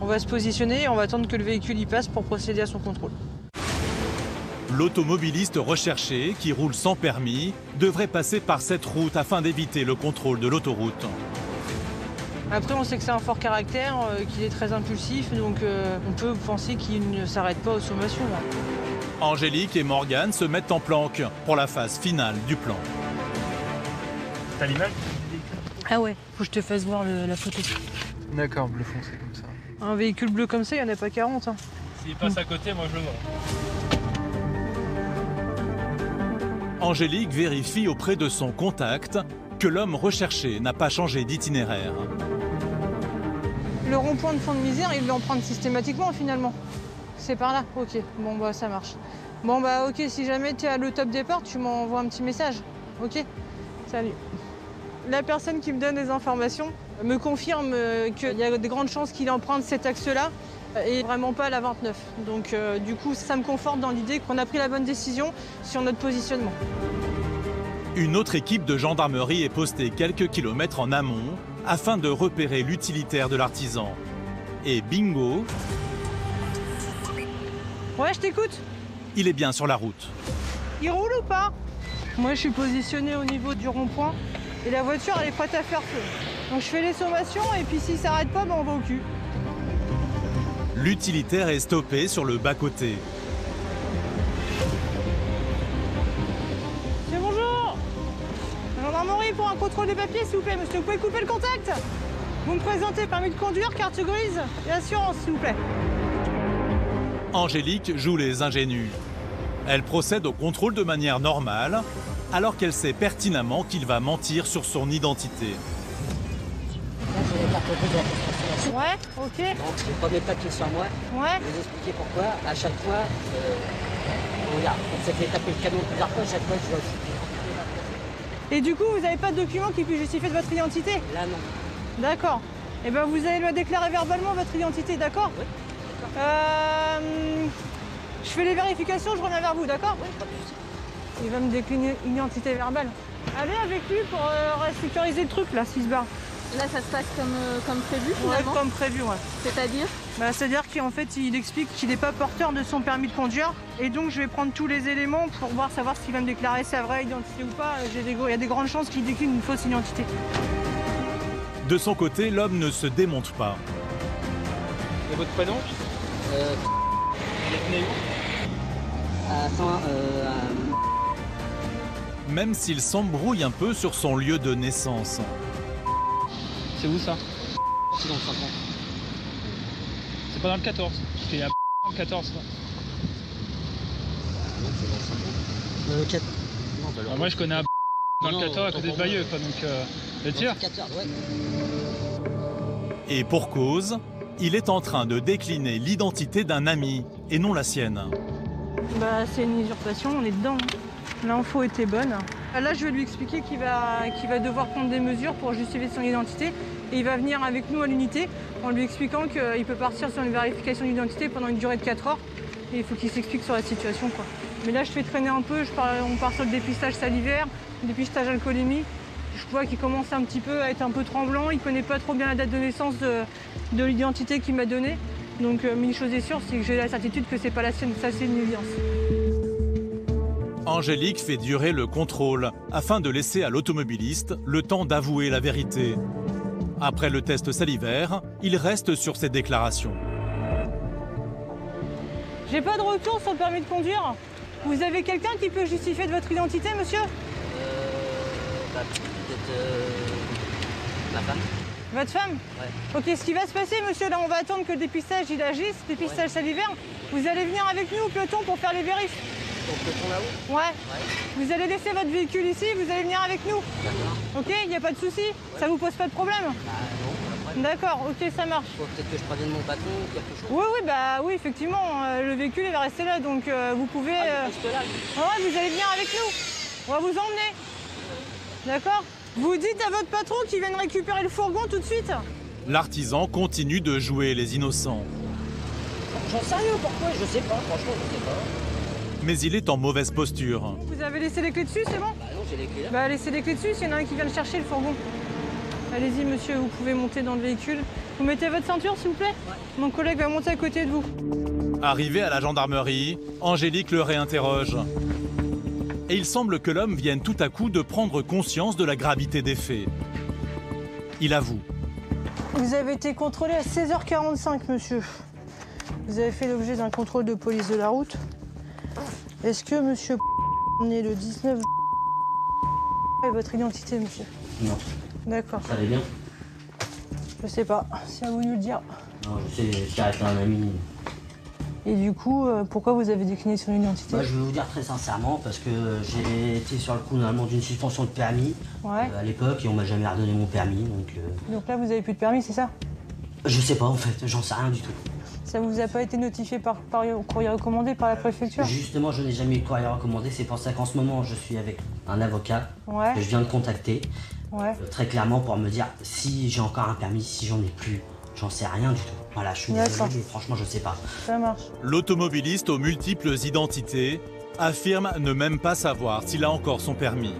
On va se positionner et on va attendre que le véhicule y passe pour procéder à son contrôle. L'automobiliste recherché, qui roule sans permis, devrait passer par cette route afin d'éviter le contrôle de l'autoroute. Après, on sait que c'est un fort caractère, qu'il est très impulsif, donc on peut penser qu'il ne s'arrête pas aux sommations. Angélique et Morgane se mettent en planque pour la phase finale du plan. T'as l'image? Ah ouais, faut que je te fasse voir la photo. D'accord, bleu foncé comme ça. Un véhicule bleu comme ça, il n'y en a pas 40. Hein. S'il passe à côté, moi je le vois. Angélique vérifie auprès de son contact que l'homme recherché n'a pas changé d'itinéraire. Le rond-point de Fond de Misère, il l'emprunte systématiquement finalement. C'est par là? Ok, bon bah ça marche. Bon bah ok, si jamais tu es à le top départ, tu m'envoies un petit message. Ok? Salut. La personne qui me donne des informations me confirme qu'il y a de grandes chances qu'il emprunte cet axe-là et vraiment pas la 29. Donc du coup, ça me conforte dans l'idée qu'on a pris la bonne décision sur notre positionnement. Une autre équipe de gendarmerie est postée quelques kilomètres en amont afin de repérer l'utilitaire de l'artisan. Et bingo, ouais, je t'écoute. il est bien sur la route. Il roule ou pas? Moi, je suis positionnée au niveau du rond-point et la voiture, elle est prête à faire feu. Donc je fais les sommations et puis s'il s'arrête pas, ben, on va au cul. L'utilitaire est stoppé sur le bas-côté. Monsieur, bonjour. Gendarmerie pour un contrôle des papiers, s'il vous plaît. Monsieur, vous pouvez couper le contact? Vous me présentez permis de conduire, carte grise et assurance, s'il vous plaît. Angélique joue les ingénues. Elle procède au contrôle de manière normale, alors qu'elle sait pertinemment qu'il va mentir sur son identité. Ouais, ok. Donc, les premiers papiers sur moi. Ouais. Je vais vous expliquer pourquoi. À chaque fois, regarde, on s'est fait taper le canon plusieurs fois. À chaque fois, je dois aussi. Et du coup, vous n'avez pas de document qui puisse justifier de votre identité? Là, non. D'accord. Eh bien, vous allez me déclarer verbalement votre identité, d'accord? Oui. Je fais les vérifications, je reviens vers vous, d'accord? Oui, pas de souci. Il va me décliner une identité verbale. Allez avec lui pour sécuriser le truc, là, 6 barres. Là, ça se passe comme prévu, Ouais, finalement. comme prévu, ouais. C'est-à-dire? Bah, c'est-à-dire qu'en fait, il explique qu'il n'est pas porteur de son permis de conduire. Et donc, je vais prendre tous les éléments pour savoir s'il va me déclarer sa vraie identité ou pas. Il y a des grandes chances qu'il décline une fausse identité. De son côté, l'homme ne se démonte pas. Et votre prénom? Il est né où? Même s'il s'embrouille un peu sur son lieu de naissance. C'est où ça? C'est dans le 50. C'est pas dans le 14. Parce qu'il y a dans le 14. Quoi. Non, c'est dans le 50. Alors moi je connais dans le 14 à côté de Bayeux, quoi, donc le tir. Et pour cause, il est en train de décliner l'identité d'un ami et non la sienne. Bah, c'est une usurpation, on est dedans. L'info était bonne. Là, je vais lui expliquer qu'il va devoir prendre des mesures pour justifier son identité. Et il va venir avec nous à l'unité en lui expliquant qu'il peut partir sur une vérification d'identité pendant une durée de 4 heures. Et il faut qu'il s'explique sur la situation, quoi. Mais là, je fais traîner un peu. On part sur le dépistage salivaire, le dépistage alcoolémie. Je vois qu'il commence un petit peu à être un peu tremblant. Il ne connaît pas trop bien la date de naissance de l'identité qu'il m'a donnée. Donc, mais une chose est sûre, c'est que j'ai la certitude que c'est pas la sienne. Ça, c'est une évidence. Angélique fait durer le contrôle afin de laisser à l'automobiliste le temps d'avouer la vérité. Après le test salivaire, il reste sur ses déclarations. J'ai pas de retour sur le permis de conduire. Vous avez quelqu'un qui peut justifier de votre identité, monsieur? Peut-être ma femme. Votre femme? Ouais. Ok, ce qui va se passer, monsieur, là, on va attendre que le dépistage il agisse, dépistage salivaire. Vous allez venir avec nous au peloton pour faire les vérifs. Au peloton là-haut? Ouais. Vous allez laisser votre véhicule ici, vous allez venir avec nous. D'accord. Ok, il n'y a pas de souci? Ça vous pose pas de problème? Non, d'accord, ok, ça marche. Faut peut-être que je prévienne mon patron quelque chose. Oui, effectivement, le véhicule il va rester là, donc vous pouvez... il reste là, ouais, vous allez venir avec nous. On va vous emmener. D'accord? Vous dites à votre patron qu'il vienne récupérer le fourgon tout de suite? L'artisan continue de jouer les innocents. J'en sais rien pourquoi, je sais pas, franchement, je sais pas. Mais il est en mauvaise posture. Vous avez laissé les clés dessus, c'est bon? Bah non, j'ai les clés là. Bah laissez les clés dessus, s'il y en a un qui vient le chercher, le fourgon. Allez-y, monsieur, vous pouvez monter dans le véhicule. Vous mettez votre ceinture, s'il vous plaît? Ouais. Mon collègue va monter à côté de vous. Arrivé à la gendarmerie, Angélique le réinterroge. Et il semble que l'homme vienne tout à coup de prendre conscience de la gravité des faits. Il avoue. Vous avez été contrôlé à 16h45, monsieur. Vous avez fait l'objet d'un contrôle de police de la route. Est-ce que monsieur né le 19 est votre identité, monsieur? Non. D'accord. Ça allait bien? Je sais pas, c'est à vous de nous le dire. Non, je sais, j'étais avec un ami. Et du coup, pourquoi vous avez décliné son identité? Bah, je vais vous dire très sincèrement, parce que j'ai été sur le coup normalement d'une suspension de permis à l'époque et on m'a jamais redonné mon permis. Donc là, vous avez plus de permis, c'est ça? Je sais pas en fait, j'en sais rien du tout. Ça vous a pas été notifié par courrier recommandé par la préfecture? Justement, je n'ai jamais eu de courrier recommandé, c'est pour ça qu'en ce moment, je suis avec un avocat que je viens de contacter, très clairement pour me dire si j'ai encore un permis, si j'en ai plus, j'en sais rien du tout. Voilà, je suis désolé, mais franchement, je sais pas. Ça marche. L'automobiliste aux multiples identités affirme ne même pas savoir s'il a encore son permis.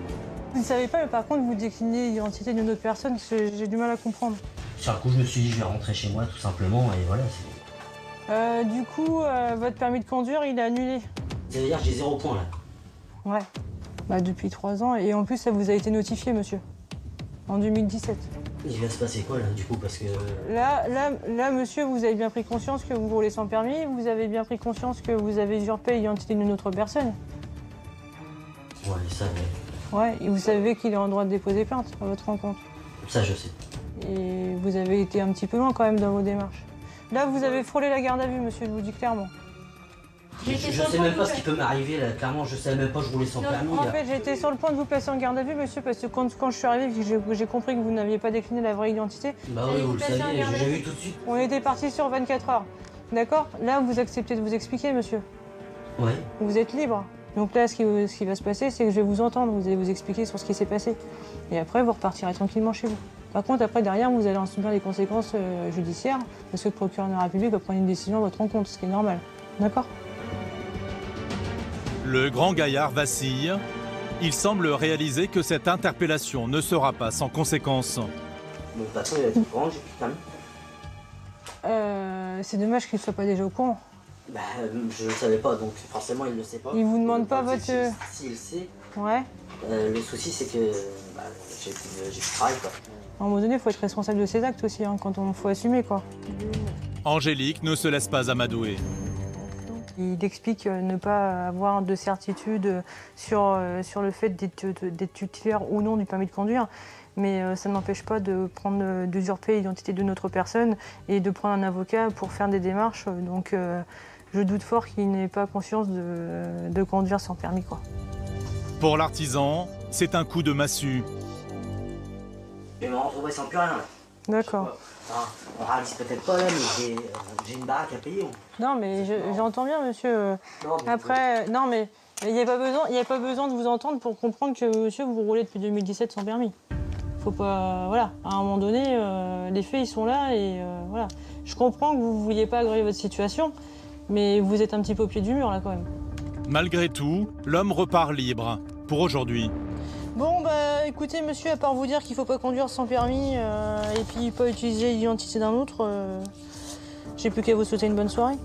Vous ne savez pas, mais par contre, vous déclinez l'identité d'une autre personne, parce que j'ai du mal à comprendre. Sur le coup, je me suis dit, je vais rentrer chez moi, tout simplement, et voilà. Du coup, votre permis de conduire, il est annulé. Ça veut dire que j'ai 0 points, là. Ouais. Bah, depuis 3 ans, et en plus, ça vous a été notifié, monsieur. En 2017. Il va se passer quoi, là, du coup, parce que... Là, monsieur, vous avez bien pris conscience que vous roulez sans permis, vous avez bien pris conscience que vous avez usurpé l'identité d'une autre personne. Ouais, ça, Ouais, et vous savez qu'il est en droit de déposer plainte à votre rencontre. Ça, je sais. Et vous avez été un petit peu loin, quand même, dans vos démarches. Là, vous avez frôlé la garde à vue, monsieur, je vous dis clairement. Je sais même pas ce qui peut m'arriver, là. Clairement, je savais même pas que je roulais sans permis. En fait, j'étais sur le point de vous placer en garde à vue, monsieur, parce que quand je suis arrivée, j'ai compris que vous n'aviez pas décliné la vraie identité. Bah oui, vous le saviez, j'ai vu tout de suite. On était parti sur 24 heures. D'accord? Là, vous acceptez de vous expliquer, monsieur. Oui. Vous êtes libre. Donc là, ce qui va se passer, c'est que je vais vous entendre, vous allez vous expliquer sur ce qui s'est passé. Et après, vous repartirez tranquillement chez vous. Par contre, après, derrière, vous allez en subir les conséquences judiciaires, parce que le procureur de la République va prendre une décision à votre rencontre, ce qui est normal. D'accord? Le grand gaillard vacille. Il semble réaliser que cette interpellation ne sera pas sans conséquences. Mon patron, il a été au courant, j'ai plus de permis. C'est dommage qu'il ne soit pas déjà au courant. Bah, je le savais pas, donc forcément, il le sait pas. Il vous demande pas votre... S'il le sait. Ouais. Le souci, c'est que j'ai plus de travail, quoi. À un moment donné, il faut être responsable de ses actes aussi, hein, quand on faut assumer, quoi. Angélique ne se laisse pas amadouer. Il explique ne pas avoir de certitude sur le fait d'être titulaire ou non du permis de conduire, mais ça n'empêche pas d'usurper l'identité d'une autre personne et de prendre un avocat pour faire des démarches. Donc je doute fort qu'il n'ait pas conscience de conduire sans permis, quoi. Pour l'artisan, c'est un coup de massue. Je vais me retrouver sans plus rien, là. D'accord. Enfin, on réalise peut-être pas, là, mais j'ai une baraque à payer. Non, mais j'entends bien, monsieur. Après, non, mais il n'y a pas besoin de vous entendre pour comprendre que, monsieur, vous roulez depuis 2017 sans permis. Faut pas... Voilà, à un moment donné, les faits, ils sont là et voilà. Je comprends que vous ne vouliez pas aggraver votre situation, mais vous êtes un petit peu au pied du mur, là, quand même. Malgré tout, l'homme repart libre, pour aujourd'hui. Bon, bah, écoutez, monsieur, à part vous dire qu'il ne faut pas conduire sans permis et puis pas utiliser l'identité d'un autre, j'ai plus qu'à vous souhaiter une bonne soirée.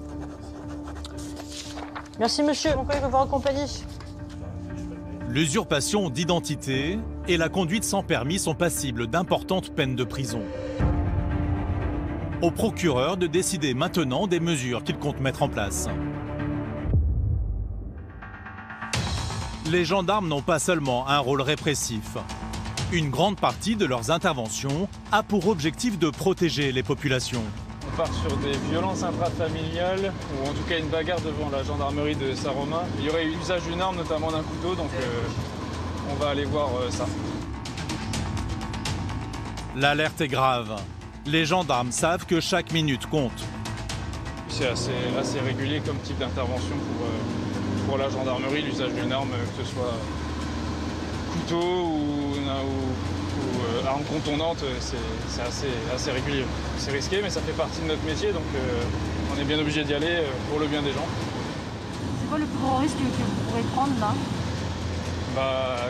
Merci, monsieur. Mon collègue va vous accompagner. L'usurpation d'identité et la conduite sans permis sont passibles d'importantes peines de prison. Au procureur de décider maintenant des mesures qu'il compte mettre en place. Les gendarmes n'ont pas seulement un rôle répressif. Une grande partie de leurs interventions a pour objectif de protéger les populations. On part sur des violences intrafamiliales, ou en tout cas une bagarre devant la gendarmerie de Saint-Romain. Il y aurait eu usage d'une arme, notamment d'un couteau, donc on va aller voir ça. L'alerte est grave. Les gendarmes savent que chaque minute compte. C'est assez régulier comme type d'intervention pour la gendarmerie, l'usage d'une arme, que ce soit couteau ou arme contondante, c'est assez régulier. C'est risqué, mais ça fait partie de notre métier, donc on est bien obligé d'y aller pour le bien des gens. C'est quoi le plus gros risque que vous pourrez prendre là?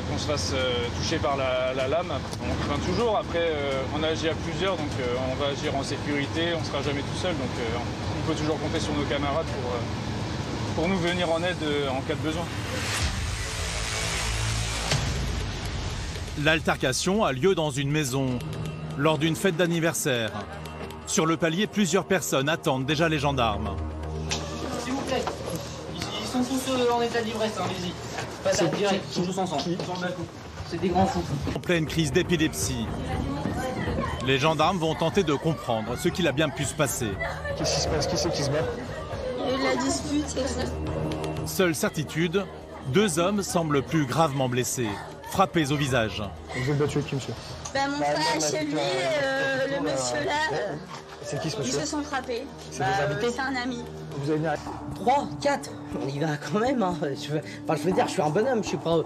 qu'on se fasse toucher par la lame. On craint toujours, après on agit à plusieurs, donc on va agir en sécurité, on ne sera jamais tout seul, donc on peut toujours compter sur nos camarades pour nous venir en aide en cas de besoin. L'altercation a lieu dans une maison, lors d'une fête d'anniversaire. Sur le palier, plusieurs personnes attendent déjà les gendarmes. S'il vous plaît, ils sont tous en état d'ivresse, hein, allez-y. Passez direct, ils sont tous ensemble. C'est des grands fous. En pleine crise d'épilepsie, les gendarmes vont tenter de comprendre ce qu'il a bien pu se passer. Qu'est-ce qui se passe? Qui c'est qui se bat? Il y a eu la dispute, c'est ça. Seule certitude, 2 hommes semblent plus gravement blessés, frappés au visage. Vous êtes battu avec qui, monsieur? Mon frère chez lui, le monsieur là, c'est qui ce monsieur? ils se sont frappés. C'est des invités? C'est un ami. Vous avez bien... 3, 4, on y va quand même. Hein. Je veux dire, je suis un bonhomme, je suis pas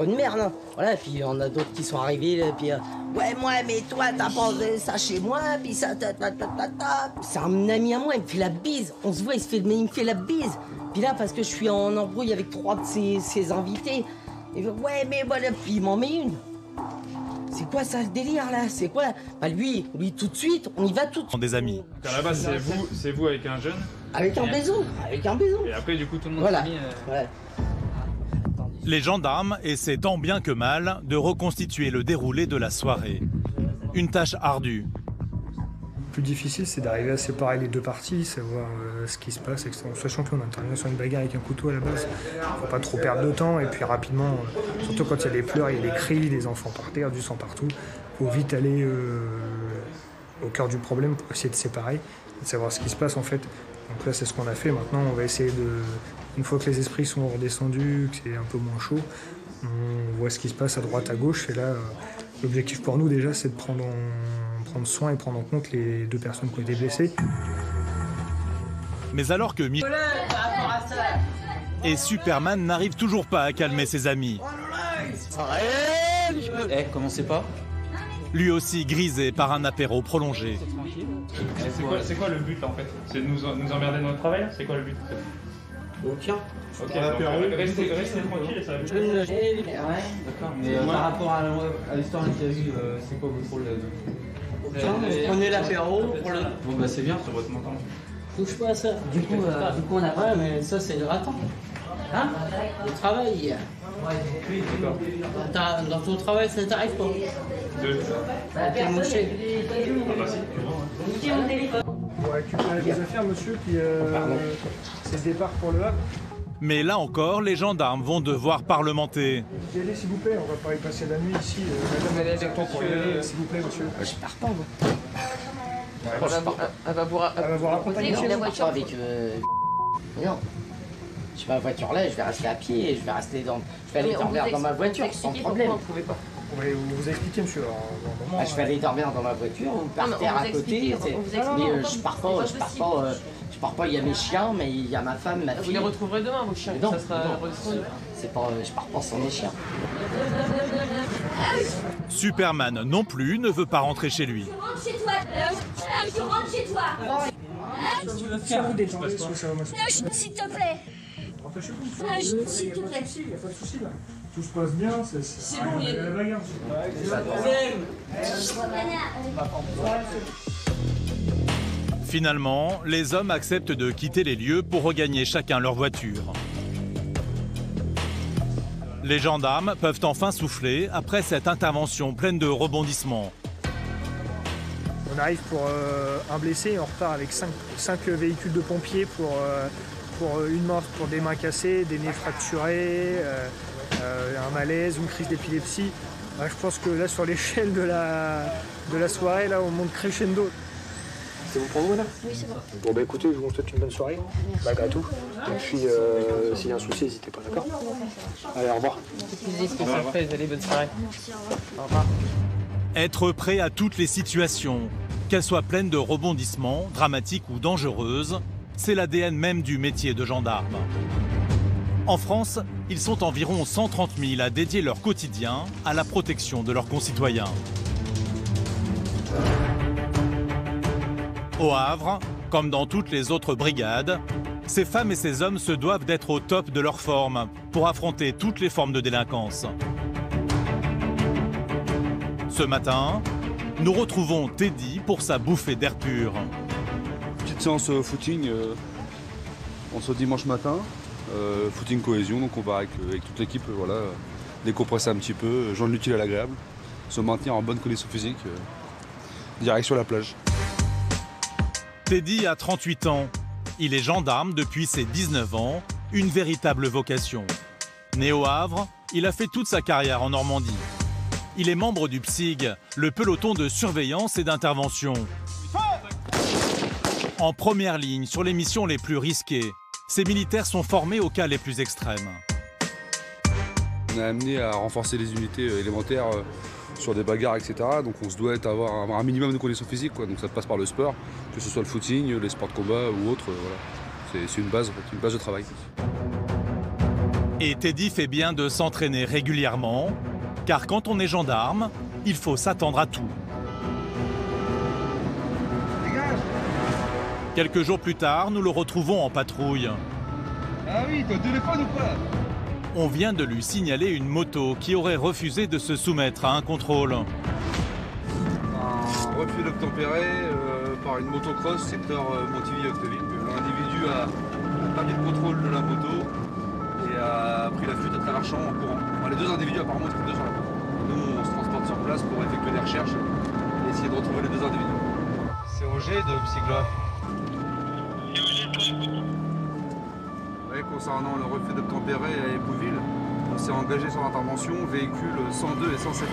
une merde. Hein. Voilà, puis on a d'autres qui sont arrivés, puis ouais, moi, mais toi, t'as pensé ça chez moi, puis ça, C'est un ami à moi, il me fait la bise. On se voit, il me fait la bise. Puis là, parce que je suis en embrouille avec 3 de ses invités, il fait, ouais, mais voilà, puis il m'en met une. C'est quoi ça le délire là? C'est quoi? Bah lui tout de suite, on y va tout de suite. Des amis. À la base, c'est vous avec un jeune. Avec un baiser, avec un baiser. Et après, du coup, tout le monde voilà. s'est mis. Ouais. Les gendarmes essaient tant bien que mal de reconstituer le déroulé de la soirée. Une tâche ardue. Le plus difficile, c'est d'arriver à séparer les deux parties, savoir ce qui se passe, sachant qu'on intervient sur une bagarre avec un couteau à la base. Il ne faut pas trop perdre de temps, et puis rapidement, surtout quand il y a des pleurs, il y a des cris, des enfants par terre, du sang partout, il faut vite aller au cœur du problème pour essayer de séparer, de savoir ce qui se passe en fait. Donc là, c'est ce qu'on a fait. Maintenant, on va essayer une fois que les esprits sont redescendus, que c'est un peu moins chaud, on voit ce qui se passe à droite, à gauche, et là, l'objectif pour nous déjà, c'est de prendre soin et prendre en compte les 2 personnes qui ont été blessées. Mais alors que et Superman n'arrivent toujours pas à calmer ses amis. Commencez pas. Lui aussi grisé par un apéro prolongé. C'est quoi le but en fait? C'est de nous emmerder dans notre travail? C'est quoi le but? Aucun. Ok, restez tranquille et ça va mieux. D'accord, mais par rapport à l'histoire qu'il y a eu, c'est quoi votre rôle prenez l'apéro pour le... Bon bah c'est bien, sur votre montant. Touche pas à ça. Du coup on a pas, mais ça c'est le raton. Hein? Le travail. Oui, d'accord. Dans ton travail, ça t'arrive pas? T'es mouché. On va récupérer des affaires, monsieur, puis c'est le départ pour le Havre. Mais là encore, les gendarmes vont devoir parlementer. Y aller, s'il vous plaît, on va pas y passer la nuit ici. Madame, elle est avec toi pour y aller, s'il vous plaît, monsieur. Je pars pas, moi. Elle va vous raccompagner. Je vais la voiture avec... Non. Je vais à la voiture là, je vais rester à pied, je vais aller dormir dans ma voiture, sans problème. Vous voulez vous expliquer, monsieur? Je vais aller dormir dans ma voiture, ou par terre à côté. Mais je pars pas, il y a mes chiens, mais il y a ma femme, ma fille. Vous les retrouverez demain, vos chiens, ça sera redistribué. Je pars pas sans mes chiens. Superman non plus ne veut pas rentrer chez lui. Rentre chez toi. Tu rentres chez toi. Qu'est-ce que tu veux faire? S'il te plaît. Rentrez chez vous. S'il te plaît. Il n'y a pas de souci là. Tout se passe bien, c'est bon, il y a la bagarre. Finalement, les hommes acceptent de quitter les lieux pour regagner chacun leur voiture. Les gendarmes peuvent enfin souffler après cette intervention pleine de rebondissements. On arrive pour un blessé et on repart avec 5 véhicules de pompiers pour une morte, pour des mains cassées, des nez fracturés, un malaise, une crise d'épilepsie. Je pense que là, sur l'échelle de la soirée, là, on monte crescendo. C'est bon pour vous, là? Oui, c'est bon. Bon, bah écoutez, je vous souhaite une bonne soirée, malgré tout. Et puis, s'il y a un souci, n'hésitez pas, d'accord? Allez, au revoir. Allez, bonne soirée. Merci, au revoir. Au revoir. Être prêt à toutes les situations, qu'elles soient pleines de rebondissements, dramatiques ou dangereuses, c'est l'ADN même du métier de gendarme. En France, ils sont environ 130 000 à dédier leur quotidien à la protection de leurs concitoyens. Au Havre, comme dans toutes les autres brigades, Ces femmes et ces hommes se doivent d'être au top de leur forme pour affronter toutes les formes de délinquance. Ce matin, nous retrouvons Teddy pour sa bouffée d'air pur. Petite séance footing en ce dimanche matin, footing cohésion, donc on va avec toute l'équipe voilà, décompresser un petit peu, joindre l'utile à l'agréable, se maintenir en bonne condition physique, direction la plage. Teddy a 38 ans. Il est gendarme depuis ses 19 ans, une véritable vocation. Né au Havre, il a fait toute sa carrière en Normandie. Il est membre du PSIG, le peloton de surveillance et d'intervention. En première ligne sur les missions les plus risquées, ces militaires sont formés aux cas les plus extrêmes. On est amené à renforcer les unités élémentaires sur des bagarres, etc. Donc on se doit avoir un minimum de conditions physiques, quoi. Donc ça passe par le sport, que ce soit le footing, les sports de combat ou autre. Voilà. C'est une base, en fait, une base de travail. Et Teddy fait bien de s'entraîner régulièrement, car quand on est gendarme, il faut s'attendre à tout. Quelques jours plus tard, nous le retrouvons en patrouille. Ah oui, ton téléphone ou pas? On vient de lui signaler une moto qui aurait refusé de se soumettre à un contrôle. Un refus d'obtempérer par une motocross secteur Montiville-Octeville. L'individu a permis le contrôle de la moto et a pris la fuite à travers champ en courant. Enfin, les deux individus apparemment étaient deux sur la moto. Nous, on se transporte sur place pour effectuer des recherches et essayer de retrouver les deux individus. C'est Roger de Psygla. Concernant le refus d'obtempérer à Épouville, on s'est engagé sur l'intervention, véhicules 102 et 107.